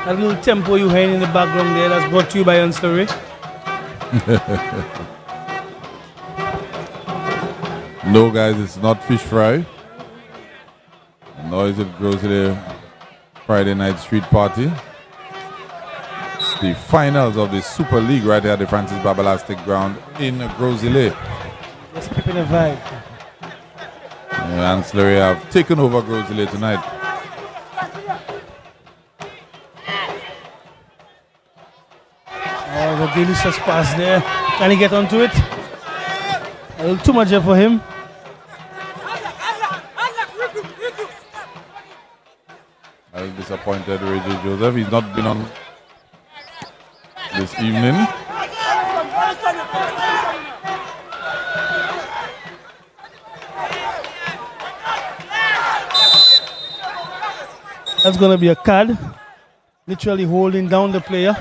That little tempo you hear in the background there, that's brought to you by Ancillary. No, guys, it's not fish fry. Nor is it grocery Friday night street party. It's the finals of the Super League right here at the Francis Babalastic ground in Grosile. Just keeping a vibe. Ancillary have taken over Grosley tonight. Oh, the delicious pass there. Can he get onto it? A little too much here for him. I was disappointed with Ray Joseph. He's not been on this evening. That's going to be a card. Literally holding down the player.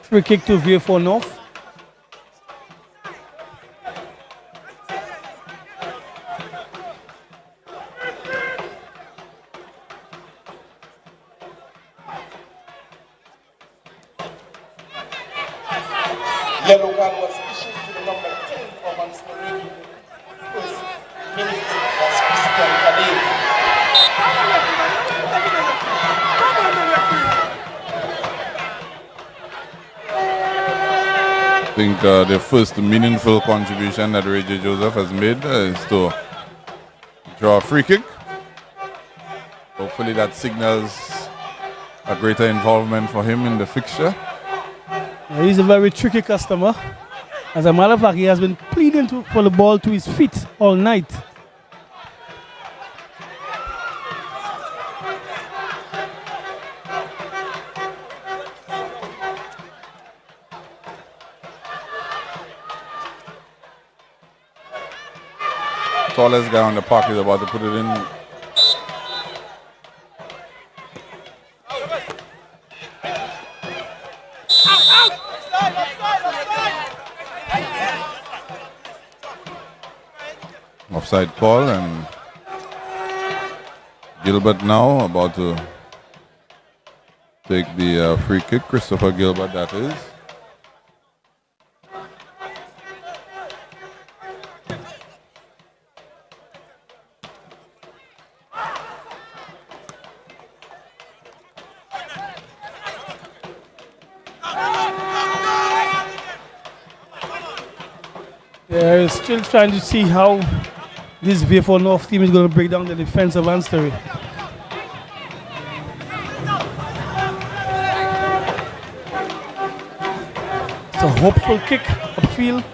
Free kick to VIEUX North. Yellow card was issued to the number 10 of Entrepreneurship. First minute was Christian Kadeh. I think the first meaningful contribution that Ray Joseph has made is to draw a free kick. Hopefully that signals a greater involvement for him in the fixture. He's a very tricky customer. As a matter of fact, he has been pleading for the ball to his feet all night. Tallest guy on the park is about to put it in. Offside call, and Gilbert now about to take the free kick. Christopher Gilbert, that is. They're still trying to see how this VIEUX North team is going to break down the defense of Ancillary. It's a hopeful kick upfield.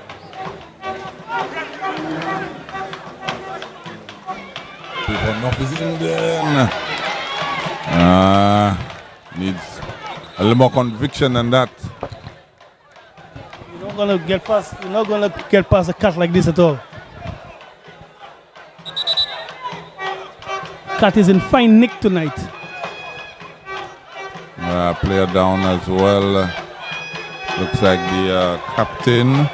VIEUX North is in there. Needs a little more conviction than that. You're not going to get past a cut like this at all. Cat is in fine nick tonight. Player down as well. Looks like the captain.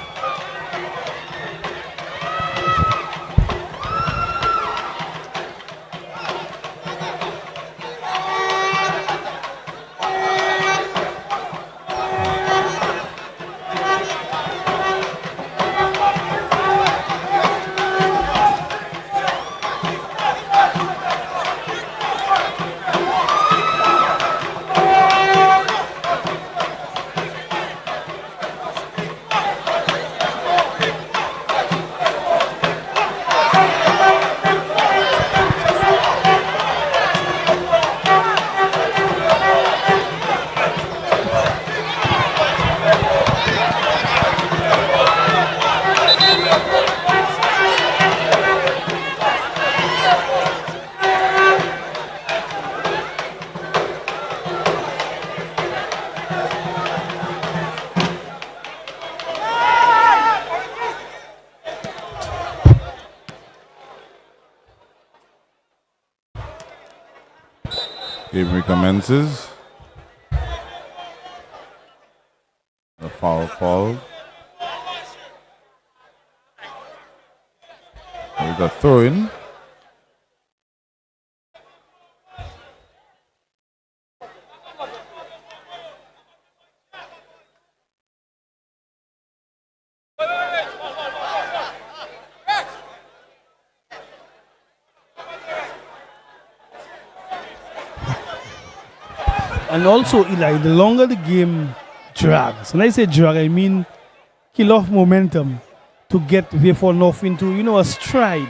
Game recommences. The foul call. with a throw-in. And also, Eli, the longer the game drags, when I say drag, I mean kill off momentum to get VIEUX North into, a stride.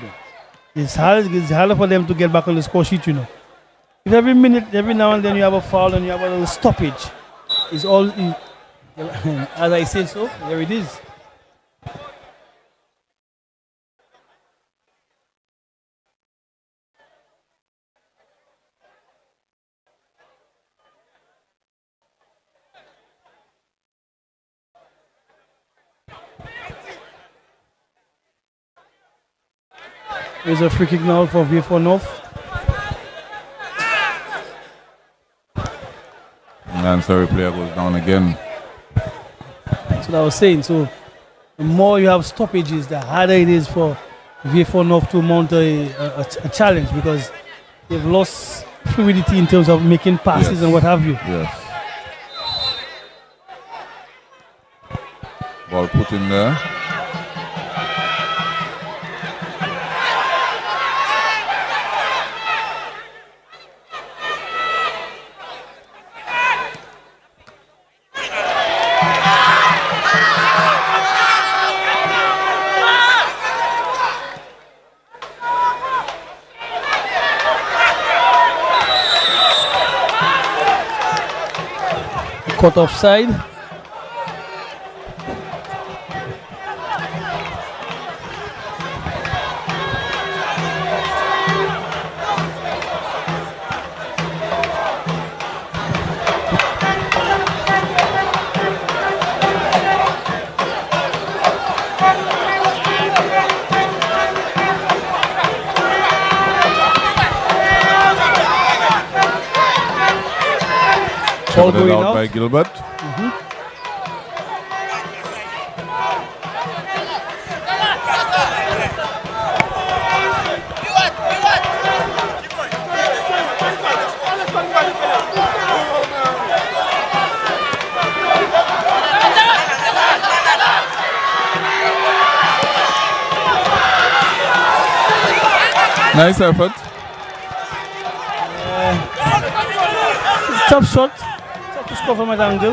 It's harder for them to get back on the score sheet, If every minute, every now and then you have a foul and you have a little stoppage, it's all, as I say so, there it is. There's a free kick now for VIEUX North. And sorry, player goes down again. That's what I was saying. So the more you have stoppages, the harder it is for VIEUX North to mount a challenge, because they've lost fluidity in terms of making passes and what have you. Yes. Ball put in there. Caught offside. Ball Shouted going out out by Gilbert. Nice effort. Tough shot. Tough to score from that angle.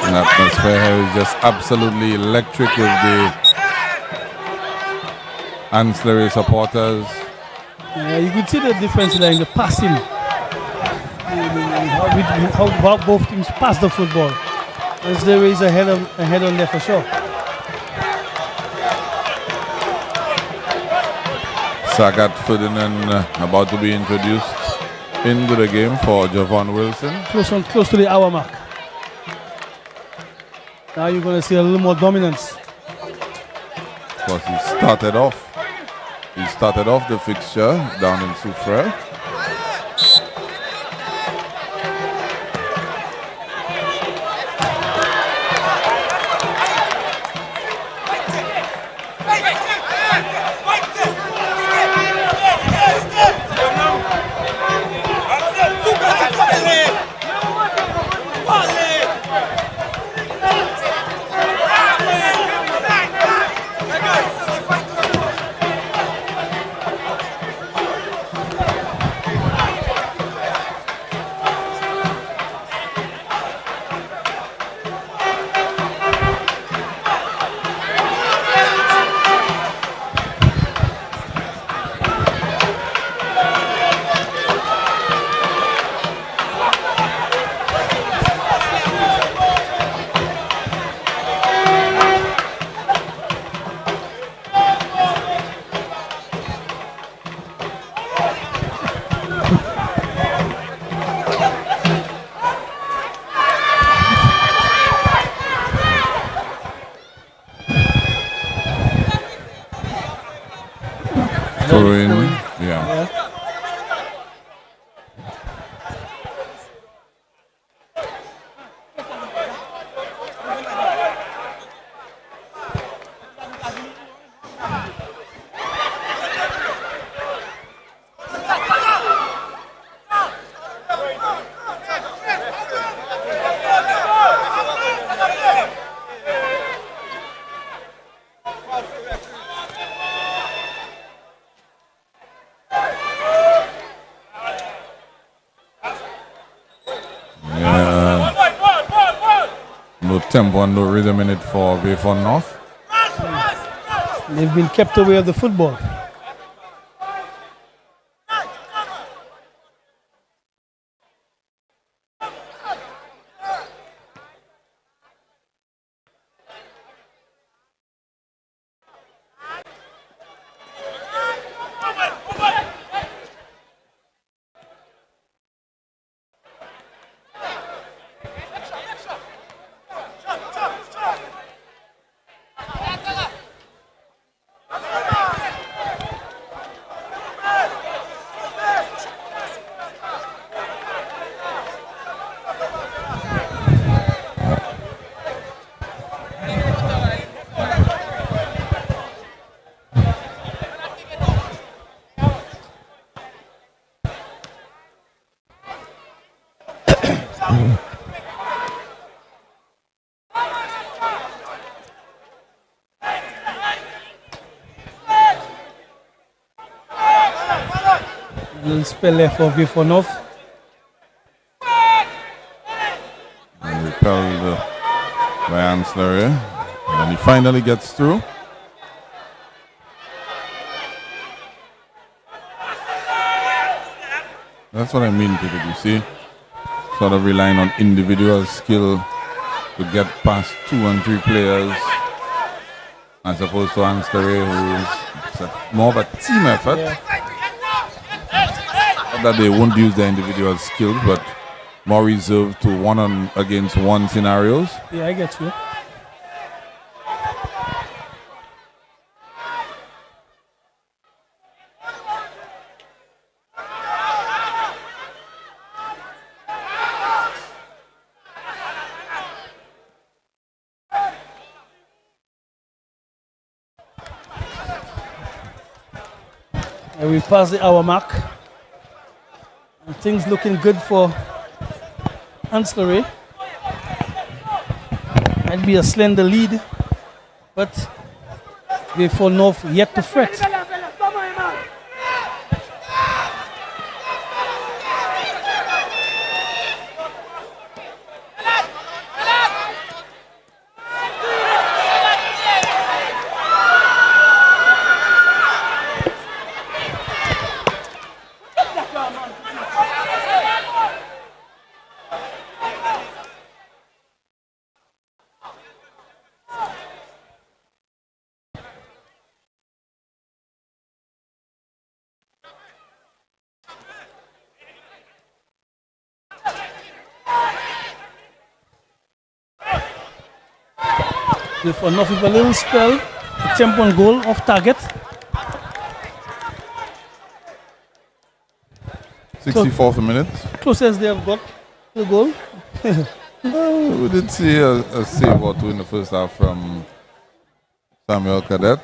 The atmosphere here is just absolutely electric with the ancillary supporters. You can see the difference in the passing. How both teams pass the football. As there is a head on there for sure. Sagat Ferdinand about to be introduced into the game for Javon Wilson. Close to the hour mark. Now you're going to see a little more dominance. Of course, he started off the fixture down in Soufrière. Yeah. No tempo and no rhythm in it for VIEUX North. They've been kept away of the football. Little spell left for VIEUX North. And repelled by ANSE. And he finally gets through. That's what I mean, Peter, you see? Sort of relying on individual skill to get past 2 and 3 players, as opposed to ANSE, who's more of a team effort. Yeah. Not that they won't use their individual skills, but more reserved to 1-on-against-1 scenarios. Yeah, I get you. And we passed the hour mark. And things looking good for ANSE. Might be a slender lead, but VIEUX North yet to fret. VIEUX North with a little spell, a tempo on goal off target. 64th minute. Closest they have got to the goal. We did see a save or two in the first half from Samuel Cadet.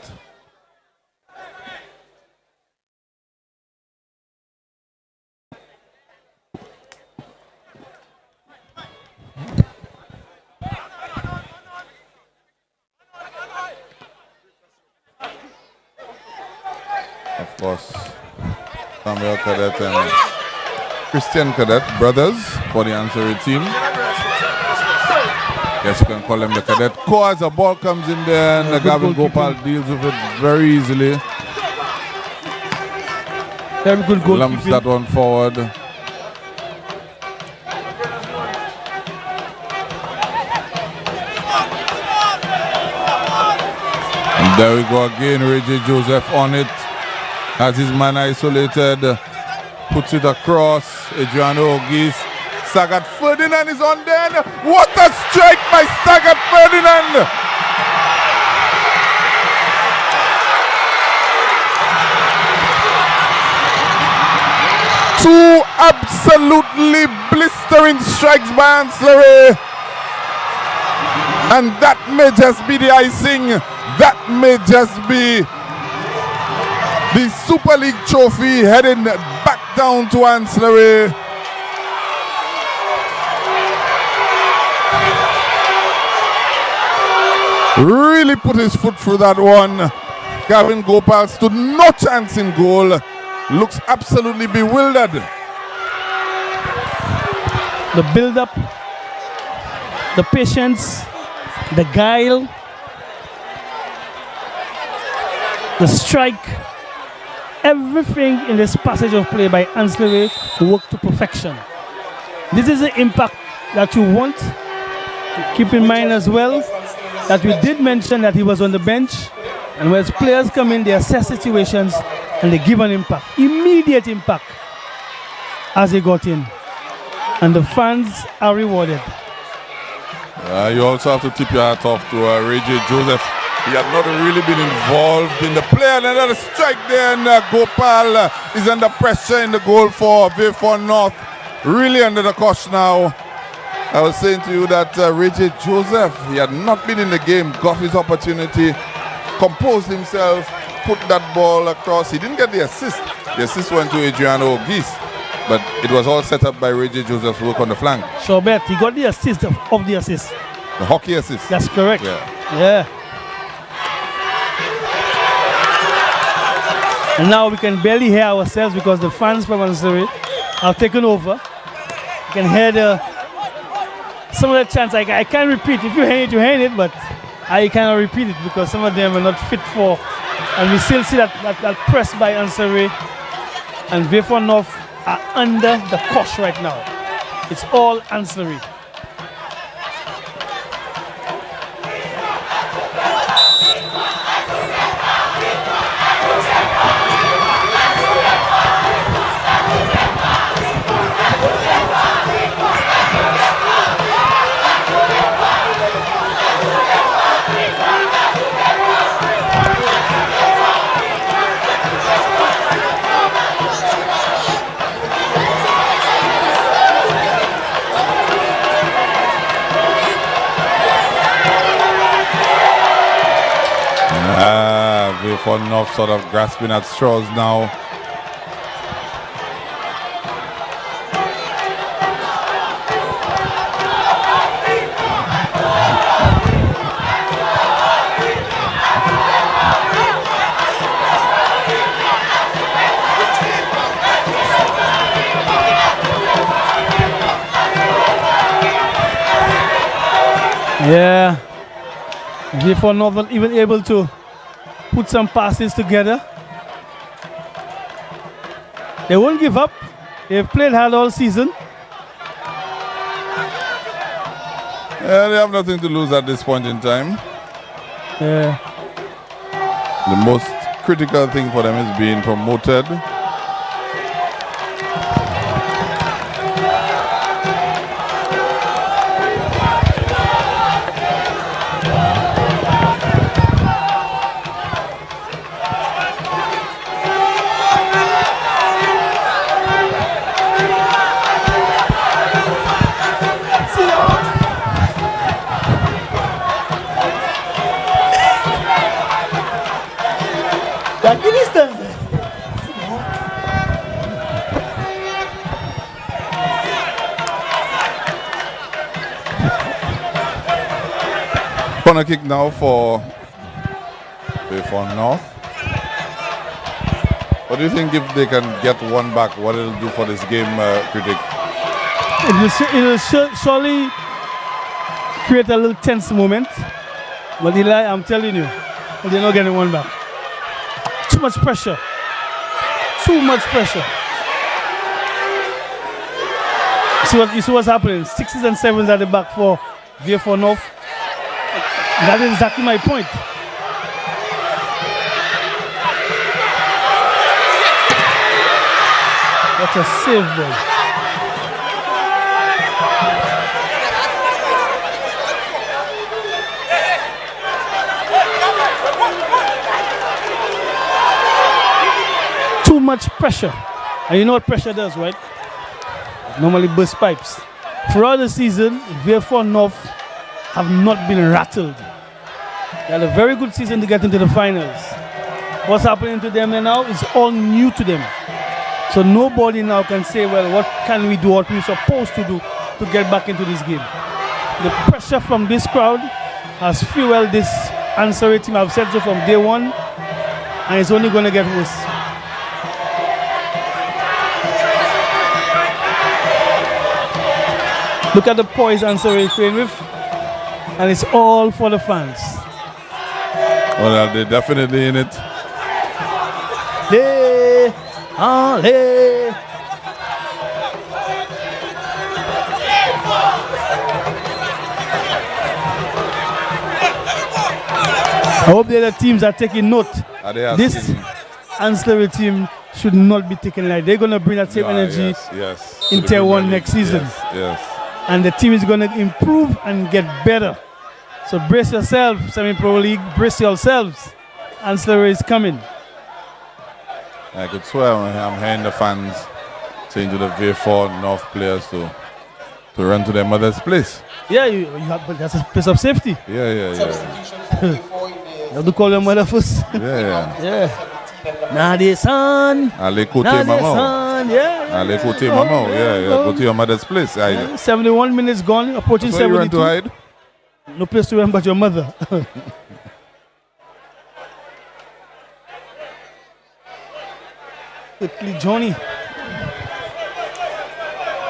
Of course, Samuel Cadet and Christian Cadet, brothers for the ANSE team. Yes, you can call them the Cadet Corps. As the ball comes in there and Gavin Gopal deals with it very easily. Very good goal. Lumps that one forward. And there we go again, Reggie Joseph on it. Has his man isolated, puts it across. Adriano Ogis. Sagat Ferdinand is on there. What a strike by Sagat Ferdinand! Two absolutely blistering strikes by ANSE. And that may just be the icing. That may just be the Super League trophy heading back down to ANSE. Really put his foot through that one. Gavin Gopal stood no chance in goal. Looks absolutely bewildered. the build-up, the patience, the guile, the strike, everything in this passage of play by ANSE worked to perfection. This is the impact that you want. Keep in mind as well that we did mention that he was on the bench, and when players come in, they assess situations and they give an impact, immediate impact as they got in. And the fans are rewarded. You also have to tip your hat off to Ray J. Joseph. He had not really been involved in the play, and another strike there, and Gopal is under pressure in the goal for VIEUX North. Really under the cosh now. I was saying to you that Ray J. Joseph, he had not been in the game, got his opportunity, composed himself, put that ball across. He didn't get the assist. The assist went to Adriano Ogis, but it was all set up by Ray J. Joseph's work on the flank. Sure bet, he got the assist of the assist. The hockey assist. That's correct. Yeah. And now we can barely hear ourselves because the fans from ANSE have taken over. You can hear some of the chants. I can't repeat. If you hear it, but I cannot repeat it because some of them are not fit for. And we still see that press by ANSE, and VIEUX North are under the cosh right now. It's all ANSE. VIEUX North sort of grasping at straws now. Yeah, VIEUX North not even able to put some passes together. They won't give up. They've played hard all season. Yeah, they have nothing to lose at this point in time. Yeah. The most critical thing for them is being promoted. Corner kick now for VIEUX North. What do you think if they can get one back, what it'll do for this game, critic? It will surely create a little tense moment. But Eli, I'm telling you, they're not getting one back. Too much pressure. Too much pressure. You see what's happening? 6s and 7s at the back for VIEUX North. That is exactly my point. What a save, boy. Too much pressure. And you know what pressure does, right? Normally burst pipes. Throughout the season, VIEUX North have not been rattled. They had a very good season to get into the finals. What's happening to them now is all new to them. So nobody now can say, well, what can we do, what we're supposed to do to get back into this game. The pressure from this crowd has fueled this ANSE team. I've said so from day one, and it's only going to get worse. Look at the poise ANSE is playing with, and it's all for the fans. Well, they're definitely in it. I hope the other teams are taking note. This ancillary team should not be taken like they're going to bring that same energy in Tier 1 next season. Yes. And the team is going to improve and get better. So brace yourself, Semi-Pro League, brace yourselves. Ancillary is coming. I could swear I'm hearing the fans saying to the V4 North players to run to their mother's place. Yeah, you have, but that's a place of safety. Yeah. You have to call your mother first. Yeah. Nade son. Allez côté maman. Allez côté maman. Yeah. Go to your mother's place. 71 minutes gone, approaching 72. You went to hide? No place to run but your mother. Quickly, Johnny.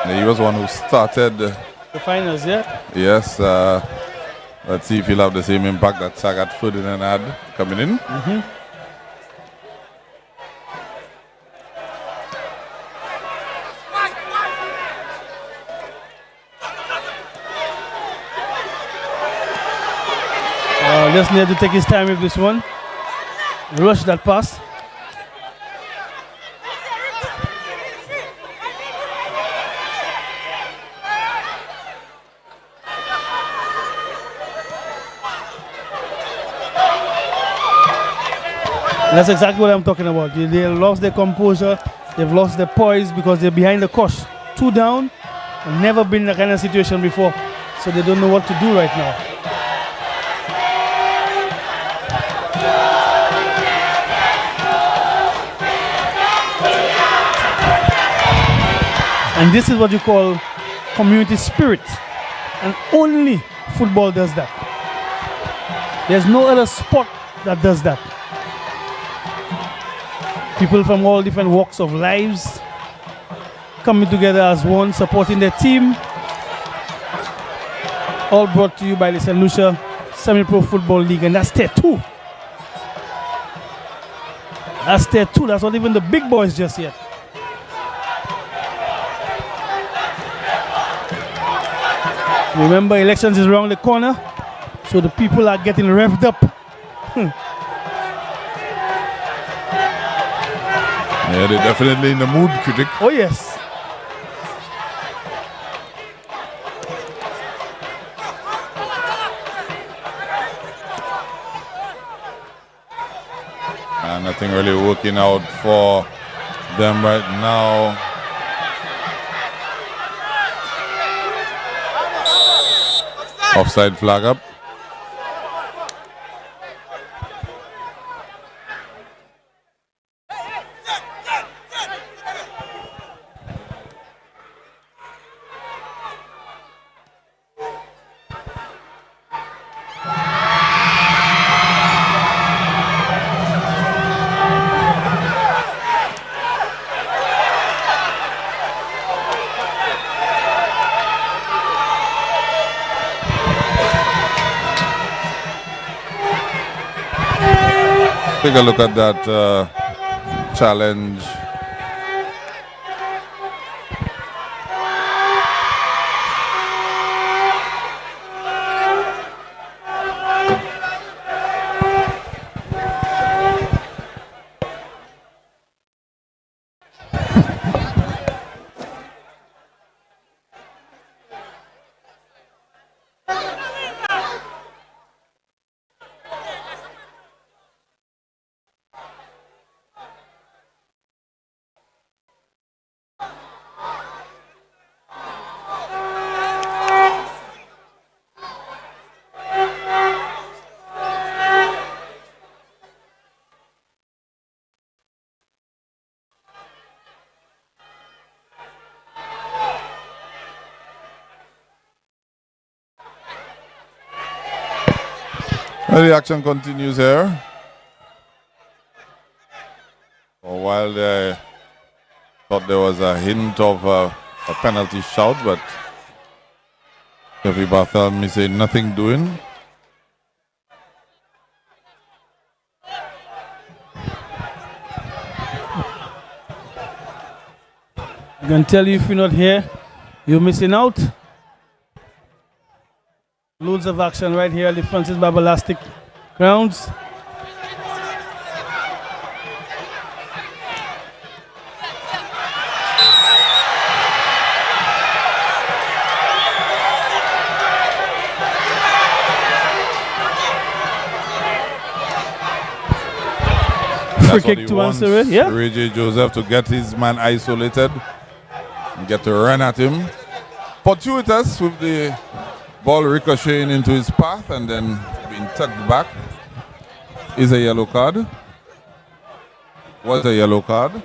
He was one who started the finals, yeah? Yes. Let's see if he'll have the same impact that Sagat Ferdinand had coming in. Just need to take his time with this one. Rush that pass. That's exactly what I'm talking about. They lost their composure, they've lost their poise because they're behind the coach. 2 down, and never been in that kind of situation before. So they don't know what to do right now. And this is what you call community spirit. And only football does that. There's no other sport that does that. People from all different walks of lives coming together as one, supporting their team. All brought to you by the St. Lucia Semi-Pro Football League, and that's Tier 2. That's Tier 2, that's not even the big boys just yet. Remember, elections is around the corner, so the people are getting revved up. Yeah, they're definitely in the mood, critic. Oh, yes. And nothing really working out for them right now. Offside flag up. Take a look at that challenge. Well, the action continues here. For a while they thought there was a hint of a penalty shout, but Every Bartholomew say nothing doing. I can tell you if you're not here, you're missing out. Loads of action right here at the Francis Babalastic grounds. Free kick to answer it, yeah. Ray J. Joseph to get his man isolated and get to run at him. Fortuitous with the ball ricocheting into his path and then being tucked back. Is a yellow card. Was a yellow card.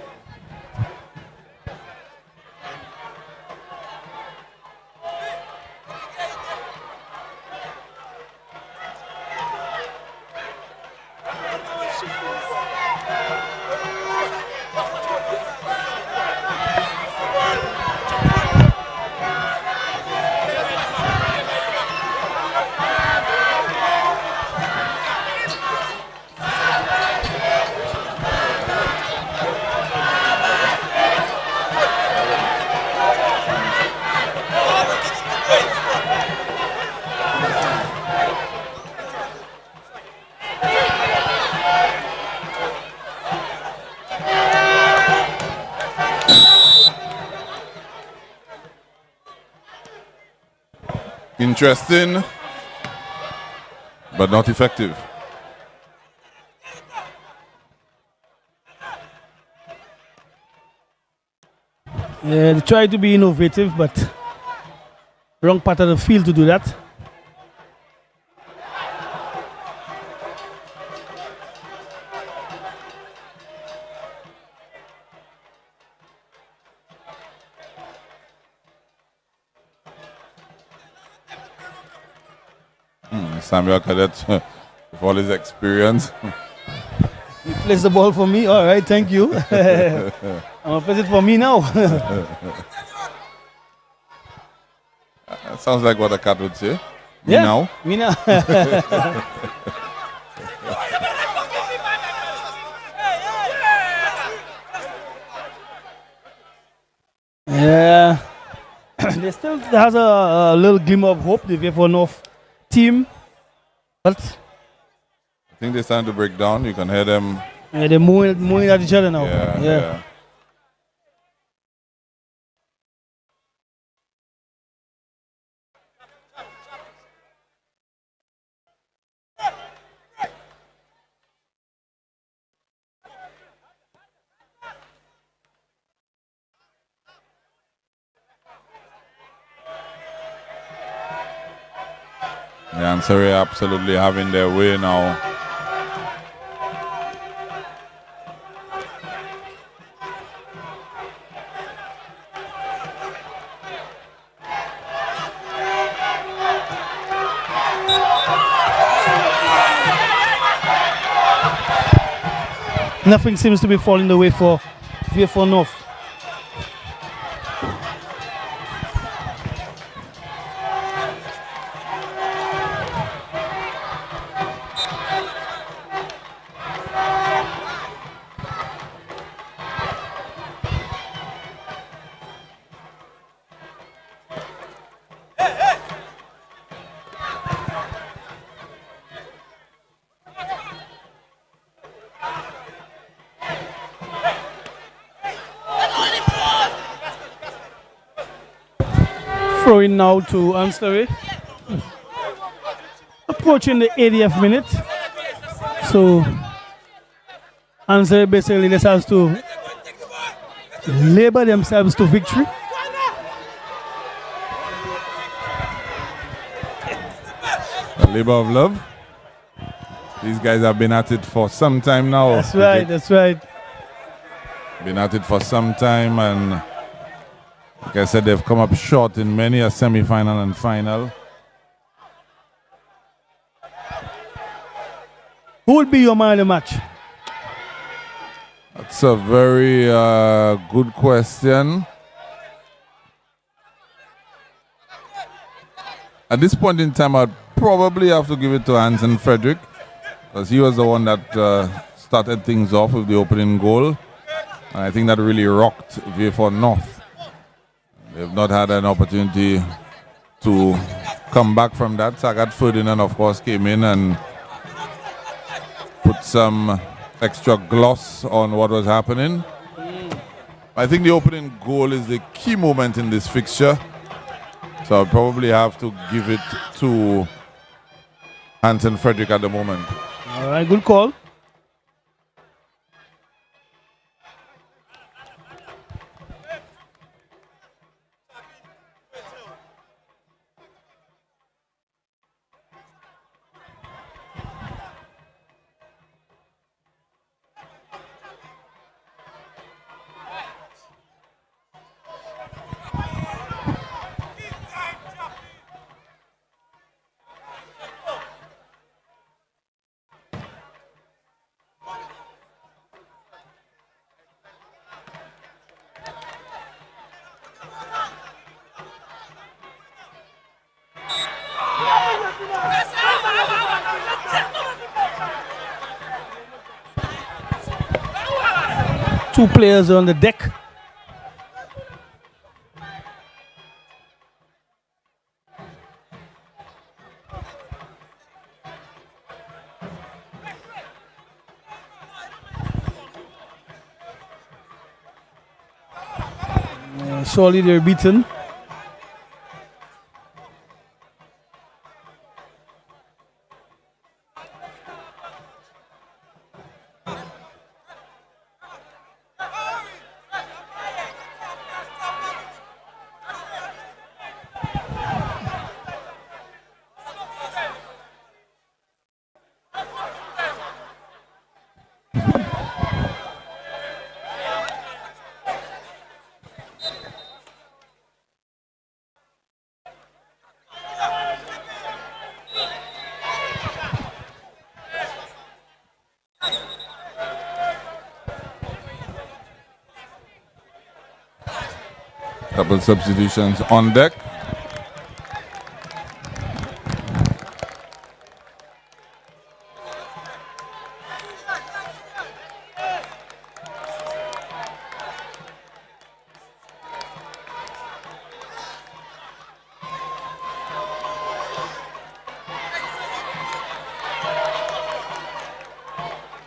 Interesting, but not effective. Yeah, they try to be innovative, but wrong part of the field to do that. Samuel Cadet, with all his experience. He plays the ball for me. All right, thank you. I'm gonna place it for me now. That sounds like what a cat would say. Me Yeah, now. me now. Yeah, they still has a little glimmer of hope. The VIEUX North team, but I think they're starting to break down. You can hear them. yeah, they're moving at each other now. Yeah. The answer is absolutely having their way now. Nothing seems to be falling the way for VIEUX North. Throwing now to ANSE. Approaching the 80th minute. So ANSE basically just has to labor themselves to victory. A labor of love. These guys have been at it for some time now. That's right, that's right. Been at it for some time, and like I said, they've come up short in many a semi-final and final. Who will be your man of the match? That's a very good question. At this point in time, I'd probably have to give it to Hansen Frederick, because he was the one that started things off with the opening goal. And I think that really rocked VIEUX North. They've not had an opportunity to come back from that. Sagat Ferdinand, of course, came in and put some extra gloss on what was happening. I think the opening goal is the key moment in this fixture. So I'll probably have to give it to Hansen Frederick at the moment. All right, good call. Two players on the deck. Surely they're beaten. Couple substitutions on deck.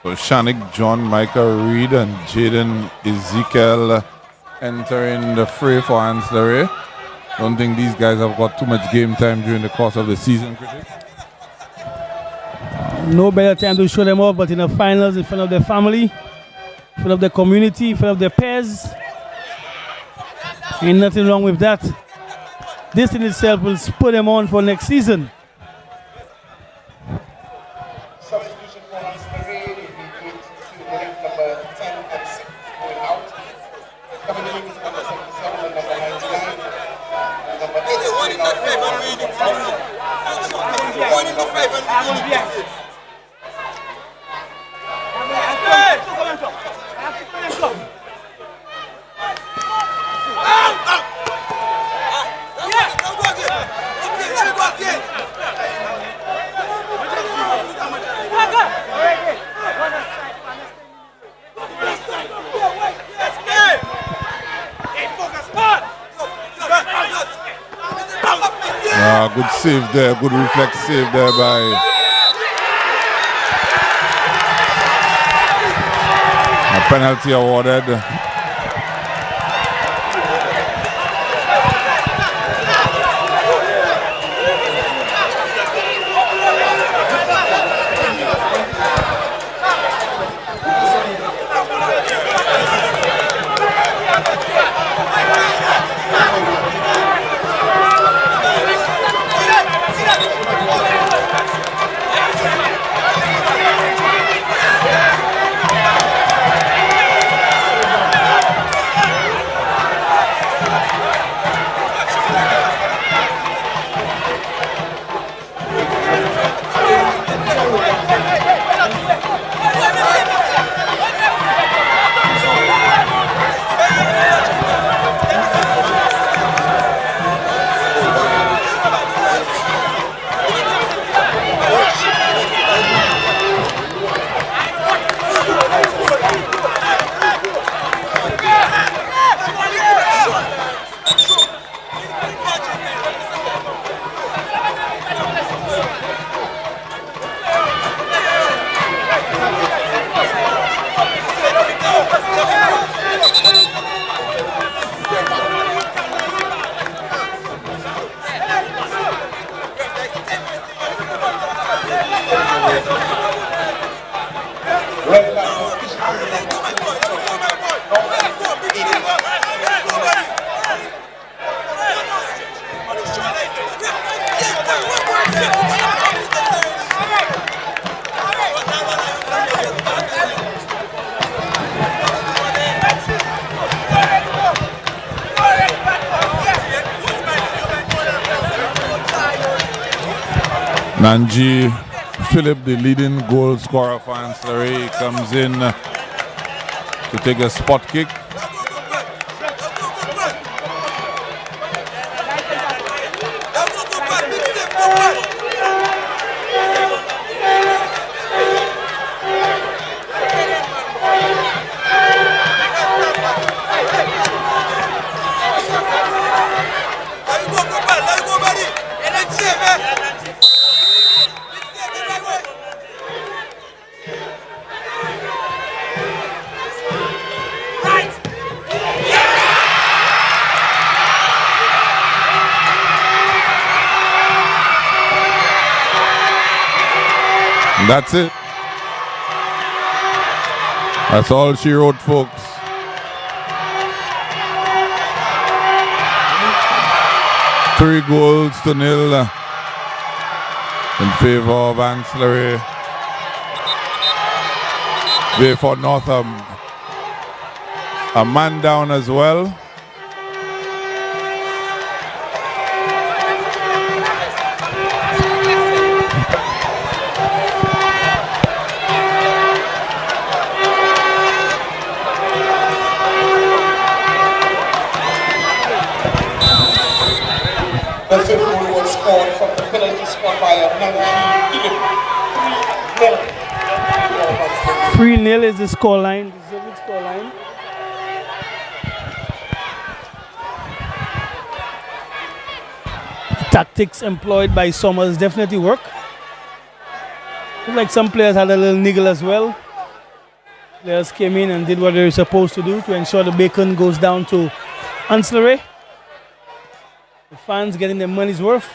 So Shanik John, Micah Reed, and Jaden Ezekiel entering the fray for ANSE. Don't think these guys have got too much game time during the course of the season, critic. No better time to show them off, but in the finals, in front of their family, in front of their community, in front of their peers. Ain't nothing wrong with that. This in itself will spur them on for next season. Substitution for ANSE RAYE will be due to the ring number 10 and 6 going out. Coming in is number 77 and number 99. And number 8 going out Good save there, good reflex save there by a penalty awarded. Nanji Philip, the leading goal scorer for Ancillary, comes in to take a spot kick. That's it. That's all she wrote, folks. Three goals to nil in favor of Ancillary. VIEUX North, a man down as well. The fifth goal was scored from the penalty spot by Nanji Philip. 3-0 is the scoreline, the Civic scoreline. Tactics employed by Summers definitely work. Looked like some players had a little niggle as well. Players came in and did what they were supposed to do to ensure the bacon goes down to Ancillary. The fans getting their money's worth.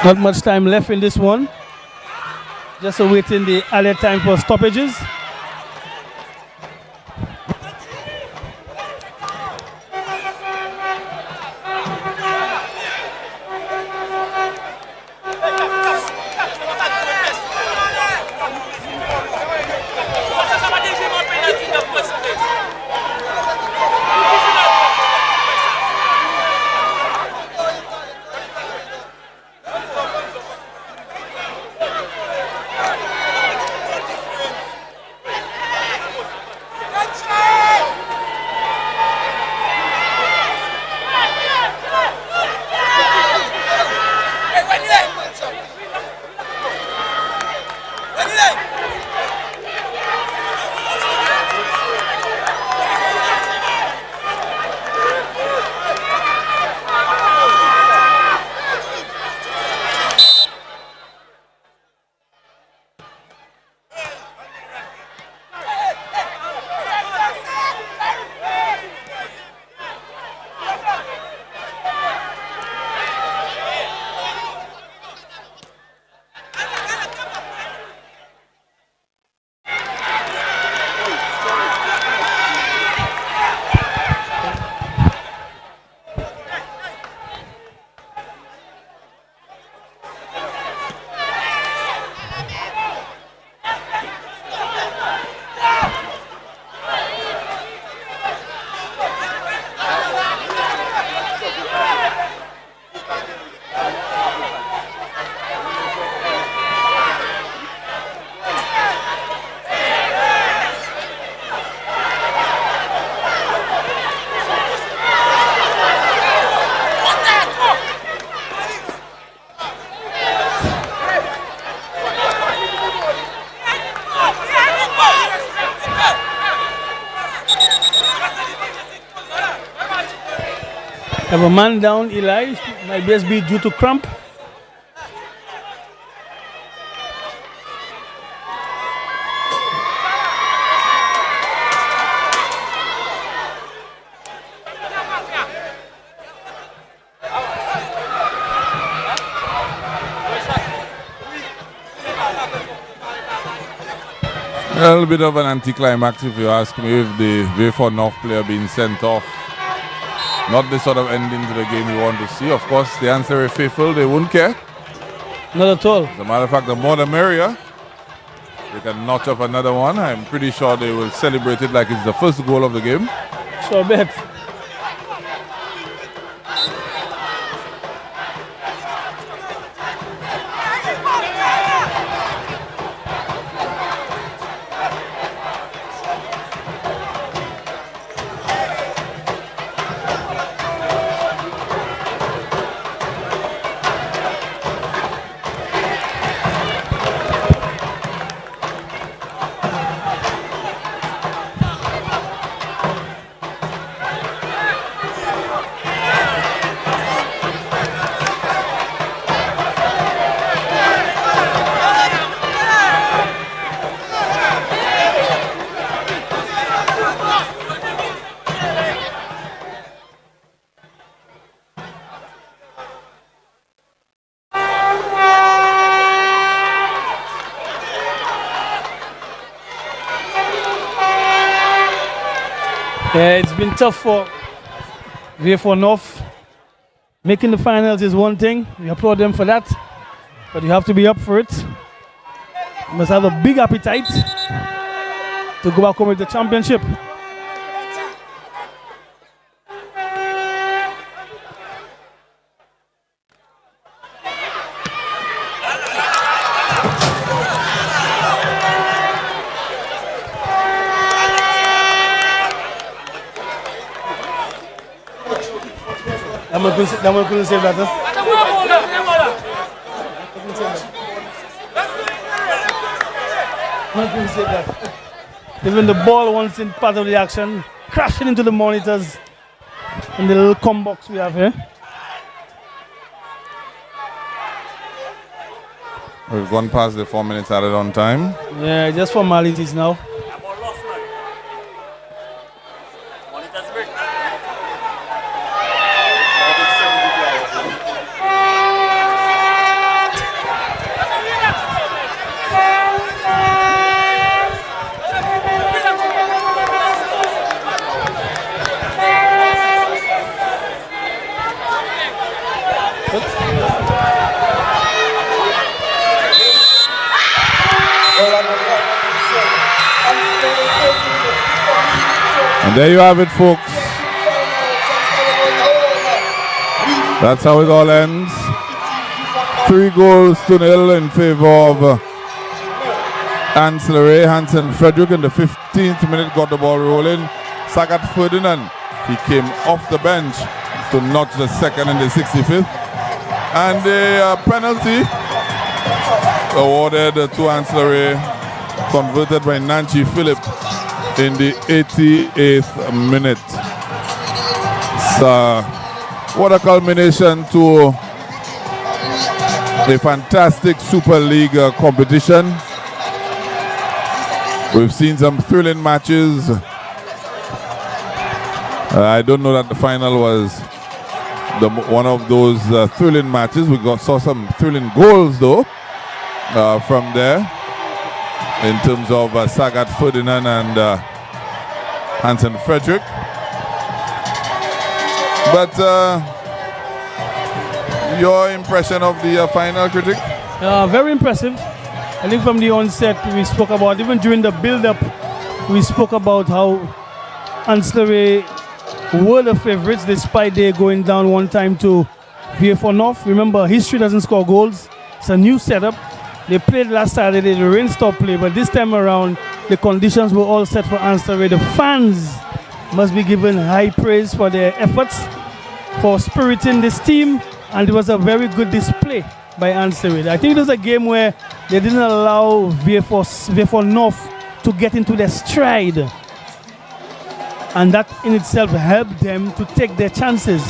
Not much time left in this one. Just awaiting the added time for stoppages. Have a man down, Eli. Might best be due to cramp. A little bit of an anticlimax, if you ask me, with the VIEUX North player being sent off. Not the sort of ending to the game we want to see. Of course, the answer is faithful. They wouldn't care. Not at all. As a matter of fact, the more the merrier. They can notch up another one. I'm pretty sure they will celebrate it like it's the first goal of the game. Sure bet. Yeah, it's been tough for VIEUX North. Making the finals is one thing. We applaud them for that. But you have to be up for it. You must have a big appetite to go back home with the championship. Dama couldn't save that. Even the ball once in part of the action, crashing into the monitors in the little com box we have here. We've gone past the 4 minutes added on time. Yeah, just formalities now. And there you have it, folks. That's how it all ends. 3-0 in favor of ANSE RAYE. Hansen Frederick in the 15th minute got the ball rolling. Sagat Ferdinand, he came off the bench to notch the second in the 65th. And the penalty awarded to ANSE RAYE, converted by Nancy Phillip in the 88th minute. So, what a culmination to a fantastic Super League competition. We've seen some thrilling matches. I don't know that the final was one of those thrilling matches. We saw some thrilling goals though from there, in terms of Sagat Ferdinand and Hansen Frederick. But your impression of the final, critic? Very impressive. I think from the onset we spoke about, even during the build-up, we spoke about how ANSE RAYE were the favorites despite they going down one time to VIEUX North. Remember, history doesn't score goals. It's a new setup. They played last Saturday, the rain stopped play, but this time around, the conditions were all set for ANSE RAYE. The fans must be given high praise for their efforts, for spiriting this team, and it was a very good display by ANSE RAYE. I think it was a game where they didn't allow VIEUX North to get into their stride, and that in itself helped them to take their chances.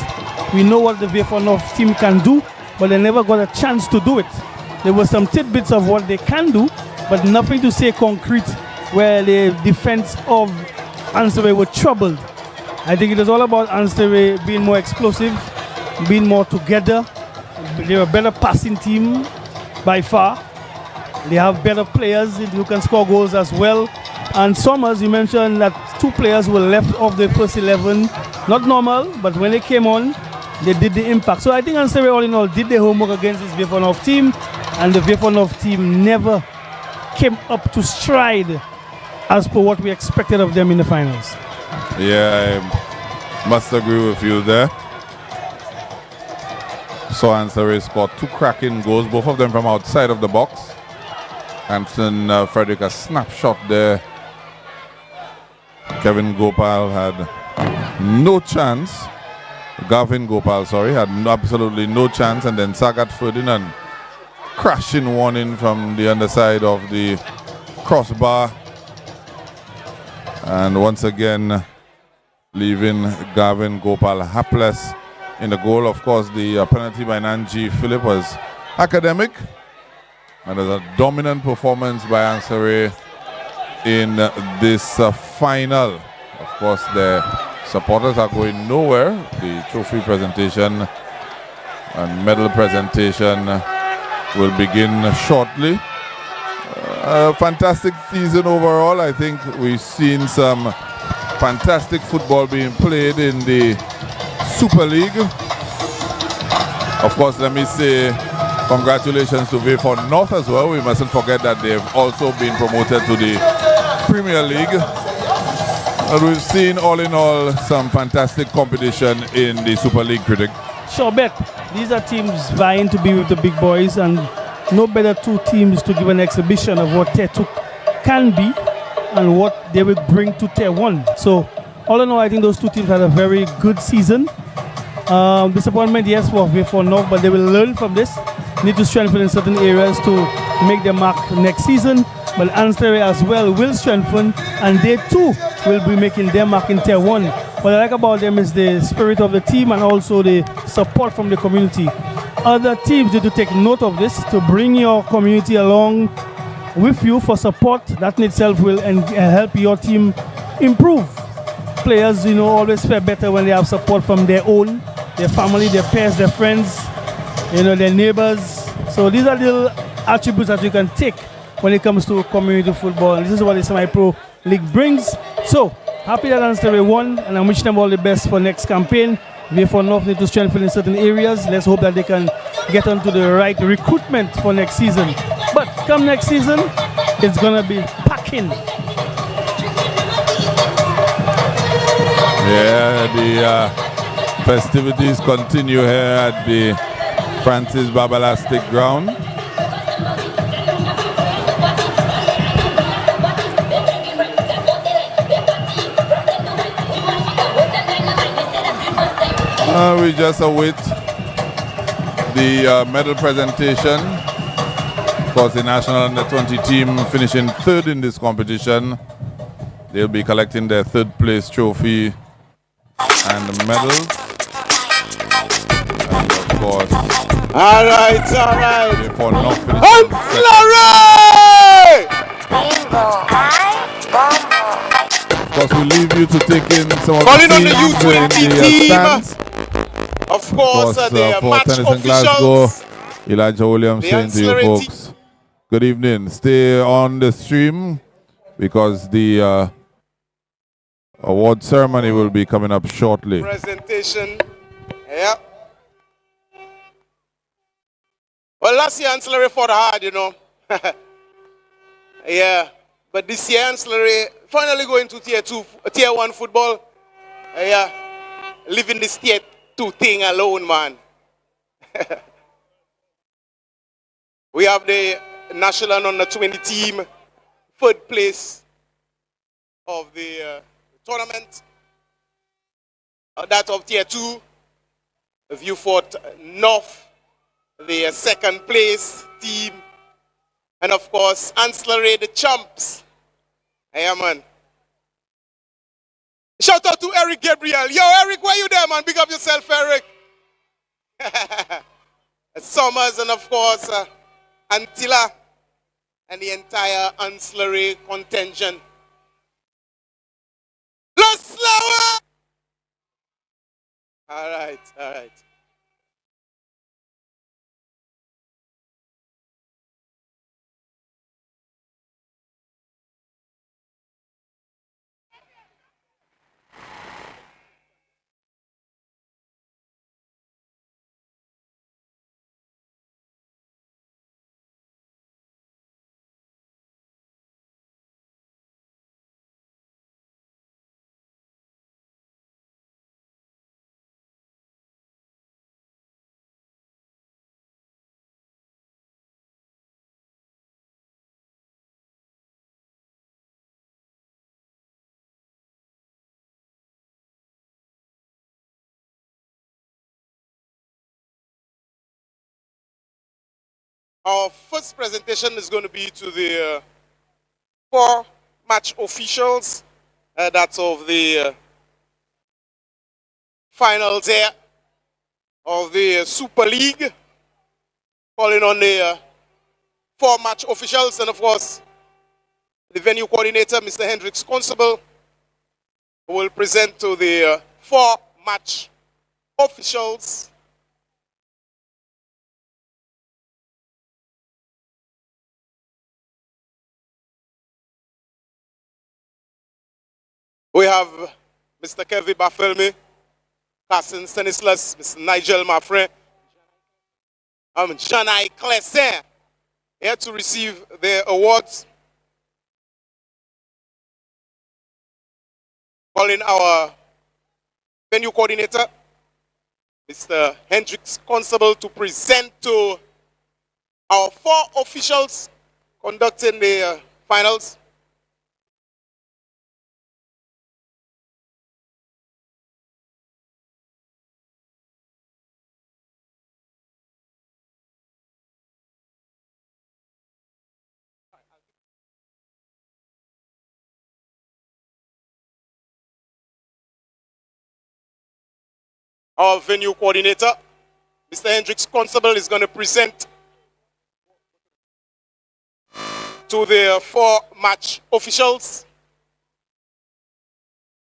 We know what the VIEUX North team can do, but they never got a chance to do it. There were some tidbits of what they can do, but nothing to say concrete where the defense of ANSE were troubled. I think it was all about ANSE being more explosive, being more together. They were a better passing team by far. They have better players who can score goals as well. And Summers, you mentioned that 2 players were left off the first 11. Not normal, but when they came on, they did the impact. So I think ANSE all in all did their homework against this VIEUX North team, and the VIEUX North team never came up to stride as per what we expected of them in the finals. Yeah, I must agree with you there. So ANSE scored 2 cracking goals, both of them from outside of the box. Hampton Frederick, a snapshot there. Kevin Gopal had no chance. Gavin Gopal, sorry, had absolutely no chance. And then Sagat Ferdinand crashing one in from the underside of the crossbar. And once again, leaving Gavin Gopal hapless in the goal. Of course, the penalty by Nanji Philip was academic. And there's a dominant performance by ANSE in this final. Of course, the supporters are going nowhere. The trophy presentation and medal presentation will begin shortly. Fantastic season overall. I think we've seen some fantastic football being played in the Super League. Of course, let me say congratulations to VIEUX North as well. We mustn't forget that they've also been promoted to the Premier League. And we've seen all in all some fantastic competition in the Super League, critic. Sure bet. These are teams vying to be with the big boys, and no better 2 teams to give an exhibition of what Tier 2 can be and what they will bring to Tier 1. So all in all, I think those 2 teams had a very good season. Disappointment, yes, for VIEUX North, but they will learn from this. Need to strengthen in certain areas to make their mark next season. But ANSE as well will strengthen, and they too will be making their mark in Tier 1. What I like about them is the spirit of the team and also the support from the community. Other teams need to take note of this to bring your community along with you for support. That in itself will help your team improve. Players, always fare better when they have support from their own, their family, their peers, their friends, their neighbors. So these are little attributes that you can take when it comes to community football. And this is what the Semi-Pro League brings. So happy that ANSE won, and I'm wishing them all the best for next campaign. VIEUX North need to strengthen in certain areas. Let's hope that they can get onto the right recruitment for next season. But come next season, it's going to be packing. Yeah, the festivities continue here at the Francis Babalastic Ground. We just await the medal presentation. Of course, the National Under-20 team finishing 3rd in this competition. They'll be collecting their 3rd place trophy and the medal. And of course, all right. For not of course, we leave you to take in some of calling the on the U20 team. Stands. Of course, the for match Tennis in officials. Glasgow, Elijah Williams saying to you folks, good evening. Stay on the stream because the award ceremony will be coming up shortly. Presentation. Yeah. Well, last year ancillary fought hard, yeah. But this year ancillary finally going to tier 1 football. Yeah. Living this tier 2 thing alone, man. We have the National Under-20 team, 3rd place of the tournament. That of tier 2. VIEUX North, the 2nd place team. And of course, ancillary, the champs. Yeah, man. Shout out to Eric Gabriel. Yo, Eric, where you there, man? Big up yourself, Eric. Summers, and of course, Antilla, and the entire ancillary contingent. Los Slower! All right, all right. Our first presentation is going to be to the 4 match officials. That's of the finals here of the Super League. Calling on the 4 match officials, and of course, the venue coordinator, Mr. Hendricks Constable, who will present to the 4 match officials. We have Mr. Kevin Bafelme, Carson Stanislas, Mr. Nigel Maffrin, Janai Clessin, here to receive their awards. Calling our venue coordinator, Mr. Hendricks Constable, to present to our 4 officials conducting the finals. Our venue coordinator, Mr. Hendricks Constable, is going to present to the 4 match officials,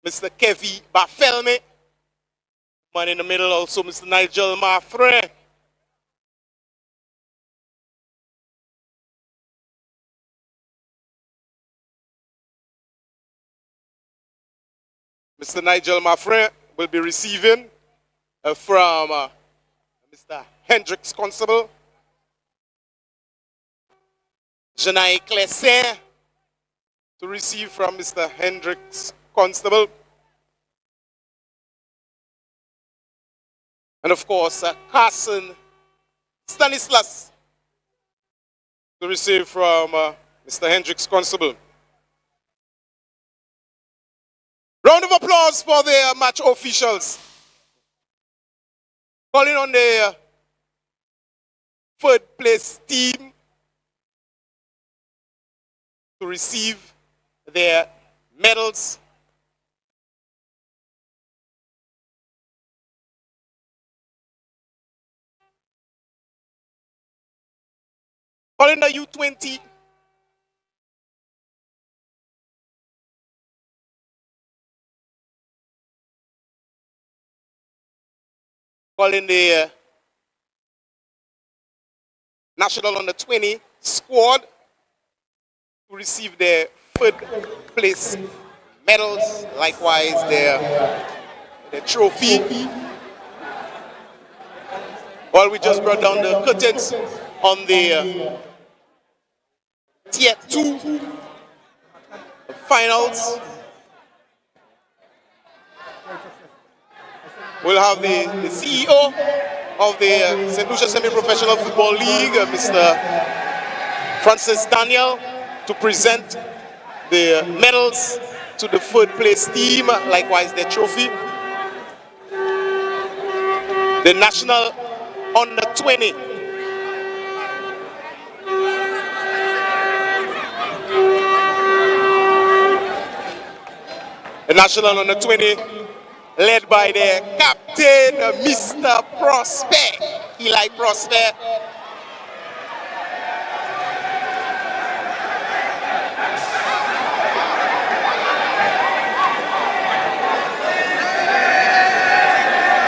Mr. Kevin Bafelme, man in the middle also, Mr. Nigel Maffrin. Mr. Nigel Maffrin will be receiving from Mr. Hendricks Constable. Janai Clessin to receive from Mr. Hendricks Constable. And of course, Carson Stanislas to receive from Mr. Hendricks Constable. Round of applause for the match officials. Calling on the 3rd place team to receive their medals. Calling the U20. Calling the National Under 20 squad to receive their 3rd place medals, likewise their trophy. Well, we just brought down the curtains on the Tier 2 finals. We'll have the CEO of the St. Lucia Semi-Professional Football League, Mr. Francis Daniel, to present the medals to the 3rd place team, likewise their trophy. The National Under 20. The National Under 20 led by their captain, Mr. Prosper, Eli Prosper.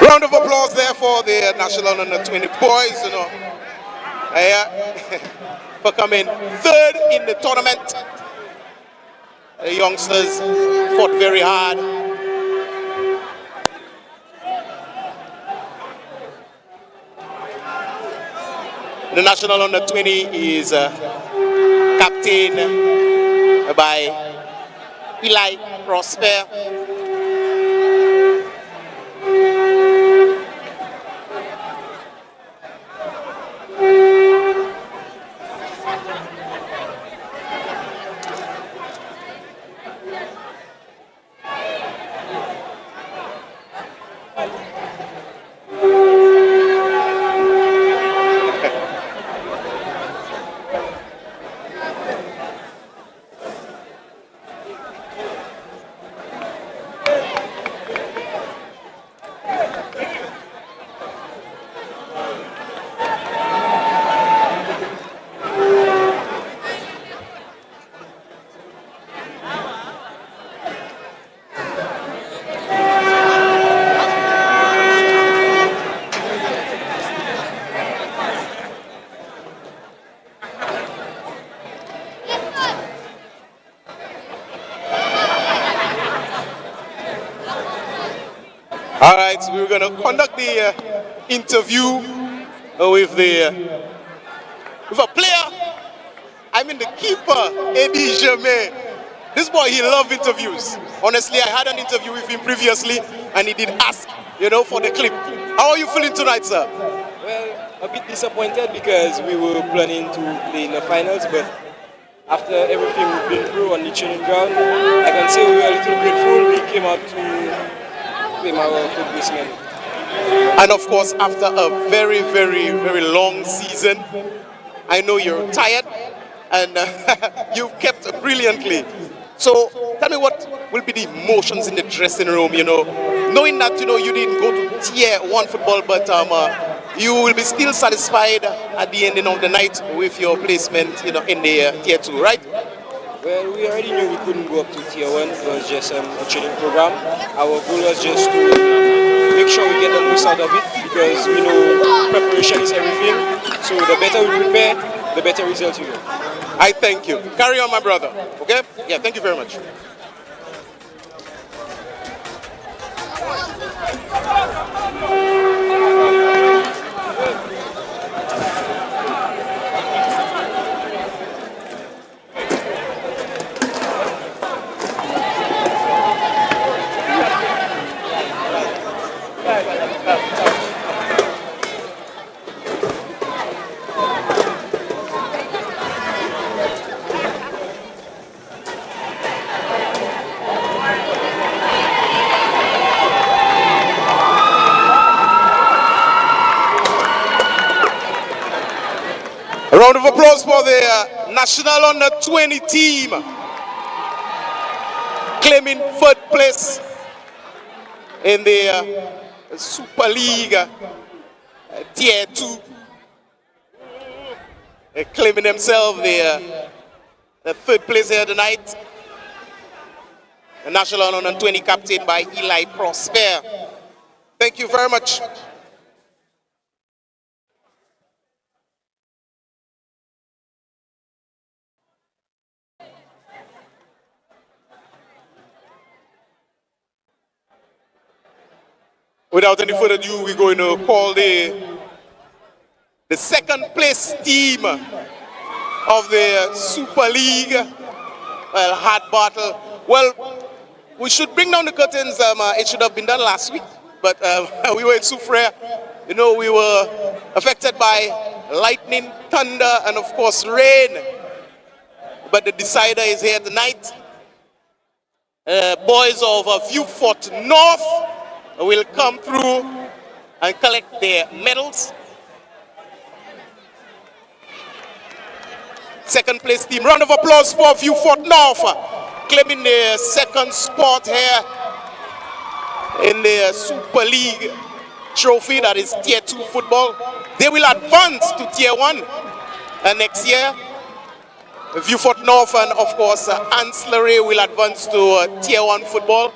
Round of applause there for the National Under 20 boys, you know, for coming third in the tournament. The youngsters fought very hard. The National Under 20 is captained by Eli Prosper. All right, so we're going to conduct the interview with a player. I mean the keeper, Eddie Germain. This boy, he loves interviews. Honestly, I had an interview with him previously, and he did ask, you know, for the clip. How are you feeling tonight, sir? Well, a bit disappointed because we were planning to play in the finals, but after everything we've been through on the training ground, I can say we were a little grateful. We came out to our football men. And of course, after a very, very, very long season, I know you're tired and you've kept brilliantly. So tell me, what will be the emotions in the dressing room, you know, knowing that, you know, you didn't go to tier 1 football, but you will be still satisfied at the ending of the night with your placement, you know, in the tier 2, right? Well, we already knew we couldn't go up to tier 1. It was just a training program. Our goal was just to make sure we get the most out of it, because we know preparation is everything. So the better we prepare, the better results we get. I thank you. Carry on, my brother. Okay? Yeah, thank you very much. A round of applause for the National Under 20 team, claiming third place in the Super League Tier 2, claiming themselves the third place here tonight. The National Under 20 captain by Eli Prosper. Thank you very much. Without any further ado, we're going to call the second place team of the Super League. Well, hard battle. Well, we should bring down the curtains. It should have been done last week, but we were in Soufrière. You know, we were affected by lightning, thunder, and of course rain. But the decider is here tonight. Boys of VIEUX North will come through and collect their medals. Second place team. Round of applause for VIEUX North, claiming the second spot here in the Super League trophy, that is Tier 2 football. They will advance to Tier 1 next year. VIEUX North and of course Ancillary will advance to Tier 1 football.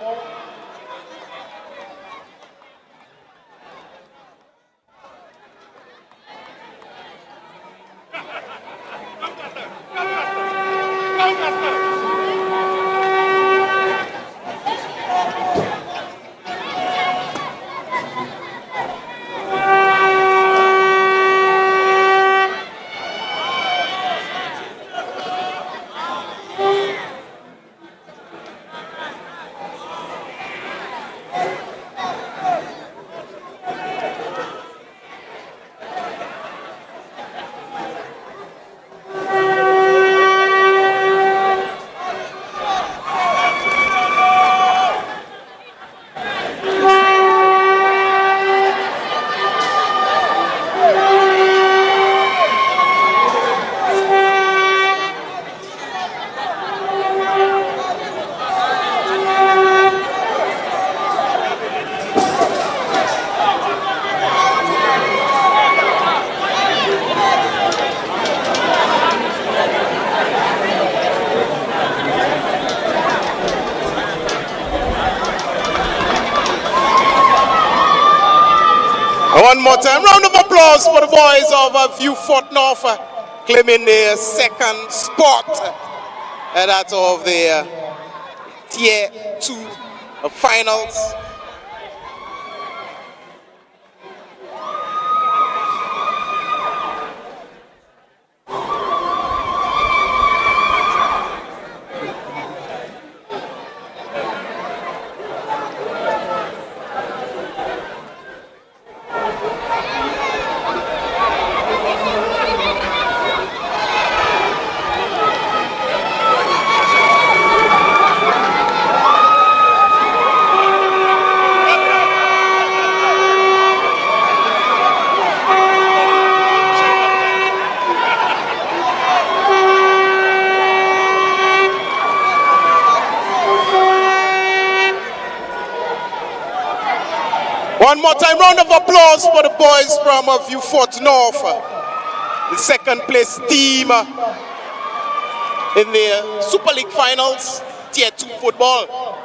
One more time, round of applause for the boys of VIEUX North claiming the second spot out of the Tier 2 finals. One more time, round of applause for the boys from VIEUX North, the second place team in the Super League finals, Tier 2 football.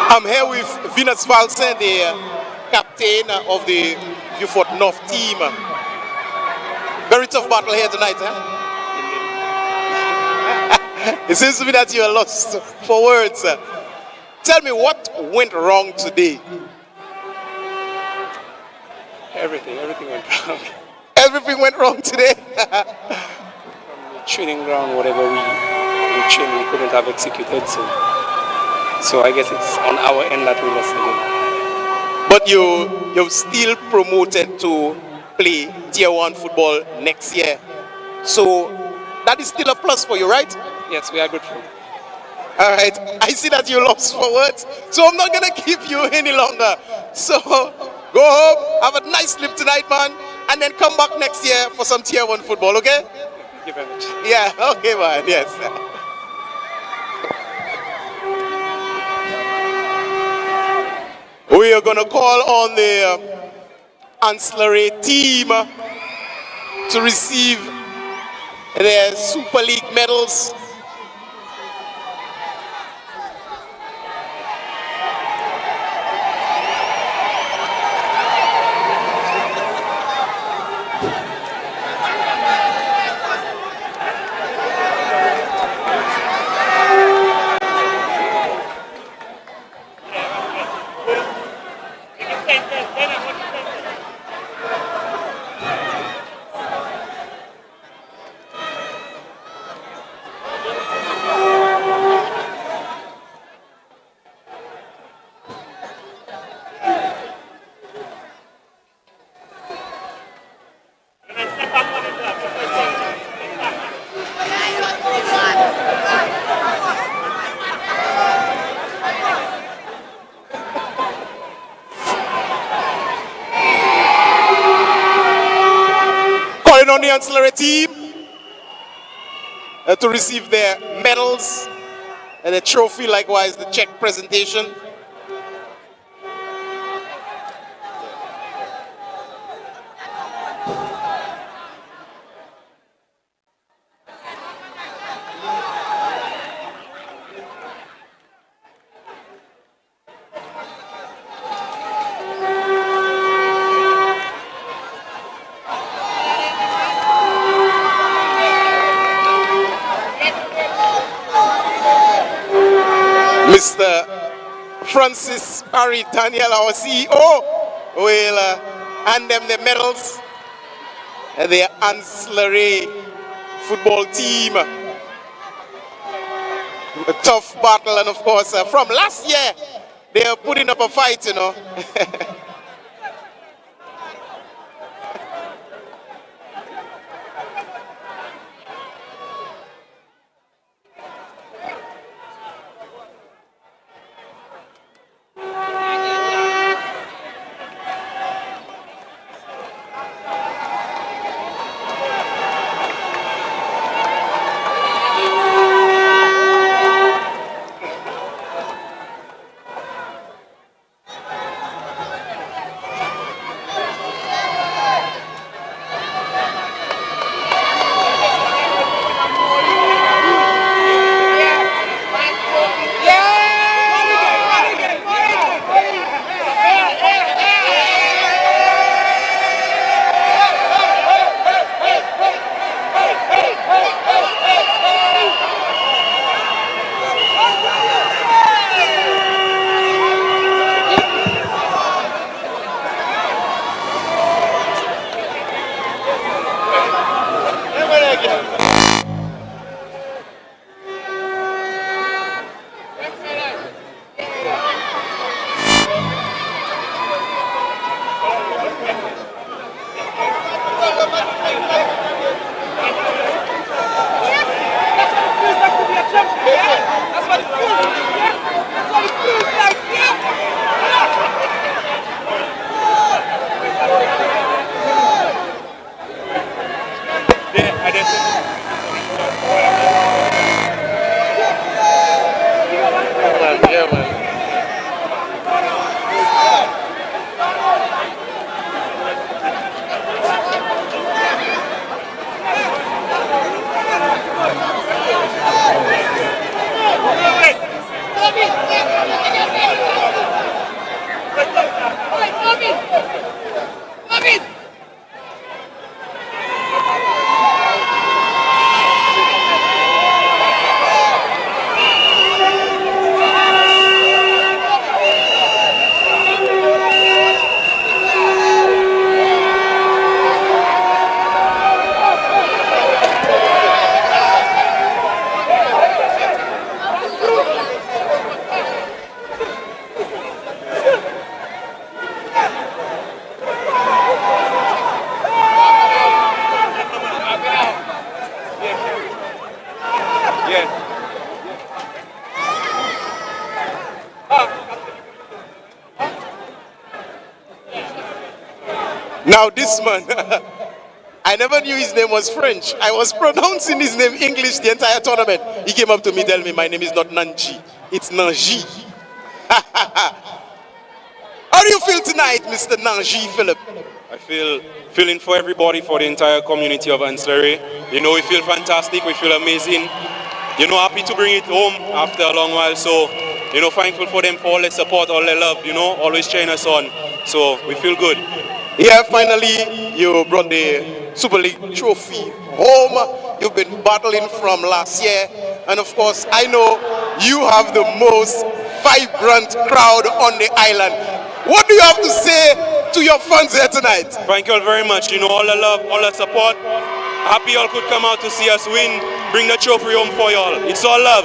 I'm here with Venus Valsen, the captain of the VIEUX North team. Very tough battle here tonight, huh? It seems to me that you are lost for words. Tell me, what went wrong today? Everything went wrong. Everything went wrong today? From the training ground, whatever we trained, we couldn't have executed, so I guess it's on our end that we lost the game. But you're still promoted to play Tier 1 football next year. So that is still a plus for you, right? Yes, we are grateful. All right. I see that you lost for words, so I'm not going to keep you any longer. So go home, have a nice sleep tonight, man, and then come back next year for some Tier 1 football, okay? Thank you very much. Yeah, okay, man, yes. We are going to call on the ancillary team to receive their Super League medals. on the ancillary team to receive their medals and a trophy, likewise the check presentation. Mr. Francis Barry Daniel, our CEO, will hand them the medals and their ancillary football team. A tough battle, and of course, from last year, they are putting up a fight, you know. Now this man, I never knew his name was French. I was pronouncing his name English the entire tournament. He came up to me, tell me my name is not Nanji, it's Nanji. How do you feel tonight, Mr. Nanji Philip? I feel feeling for everybody, for the entire community of Ancillary. You know, we feel fantastic, we feel amazing. You know, happy to bring it home after a long while. So, you know, thankful for them for all their support, all their love, you know, always cheering us on. So we feel good. Yeah, finally, you brought the Super League trophy home. You've been battling from last year. And of course, I know you have the most vibrant crowd on the island. What do you have to say to your fans here tonight? Thank you all very much. You know, all the love, all the support. Happy you all could come out to see us win. Bring the trophy home for you all. It's all love.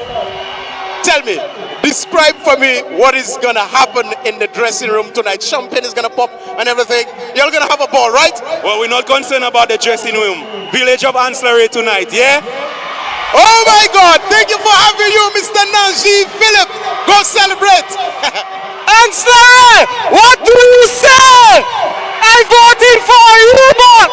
Tell me, describe for me what is going to happen in the dressing room tonight. Champagne is going to pop and everything. You're going to have a ball, right? Well, we're not concerned about the dressing room. Village of Ancillary tonight, yeah? Oh my God, thank you for having you, Mr. Nanji Philip. Go celebrate. Ancillary, what do you say? I voted for you, but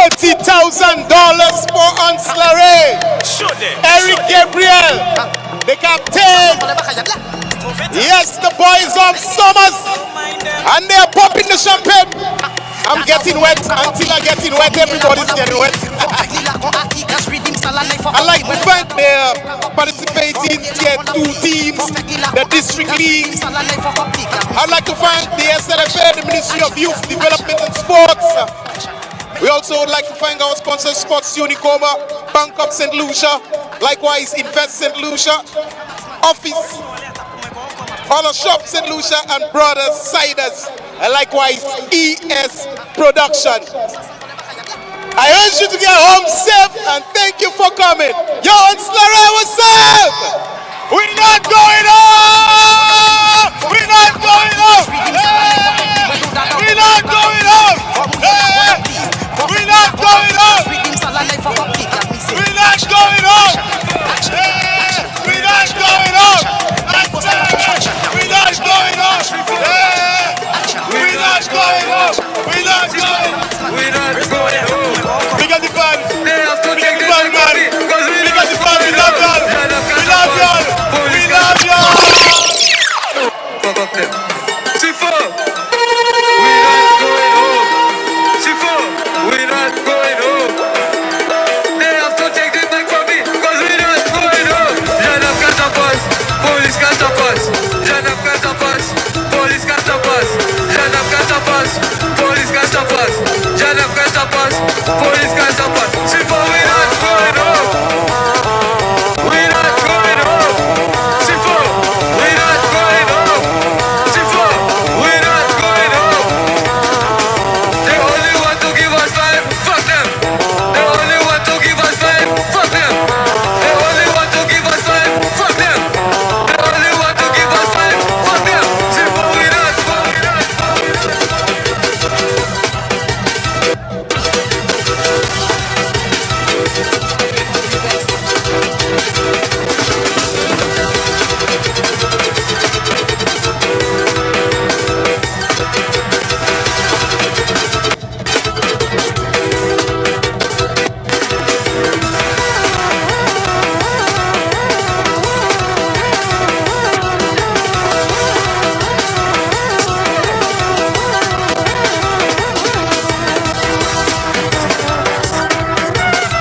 $30,000 for Raye. Eric Gabriel, the captain. Yes, the boys of Summers, and they are popping the champagne. I'm getting wet. Until I get wet, everybody's getting wet. I'd like to thank the participating Tier 2 teams, the district leagues. I'd like to thank the SLFA, the Ministry of Youth Development and Sports. We also would like to thank our sponsor, Sports Unicoma, Bank of St. Lucia, likewise Invest St. Lucia, Office, Honor Shop St. Lucia, and Brothers Ciders, and likewise ES Production. I urge you to get home safe, and thank you for coming. Yo, Raye, what's up? We're not going home! We're not going home! Hey! We're not going home! Hey! We're not going home! We're not going home! Hey!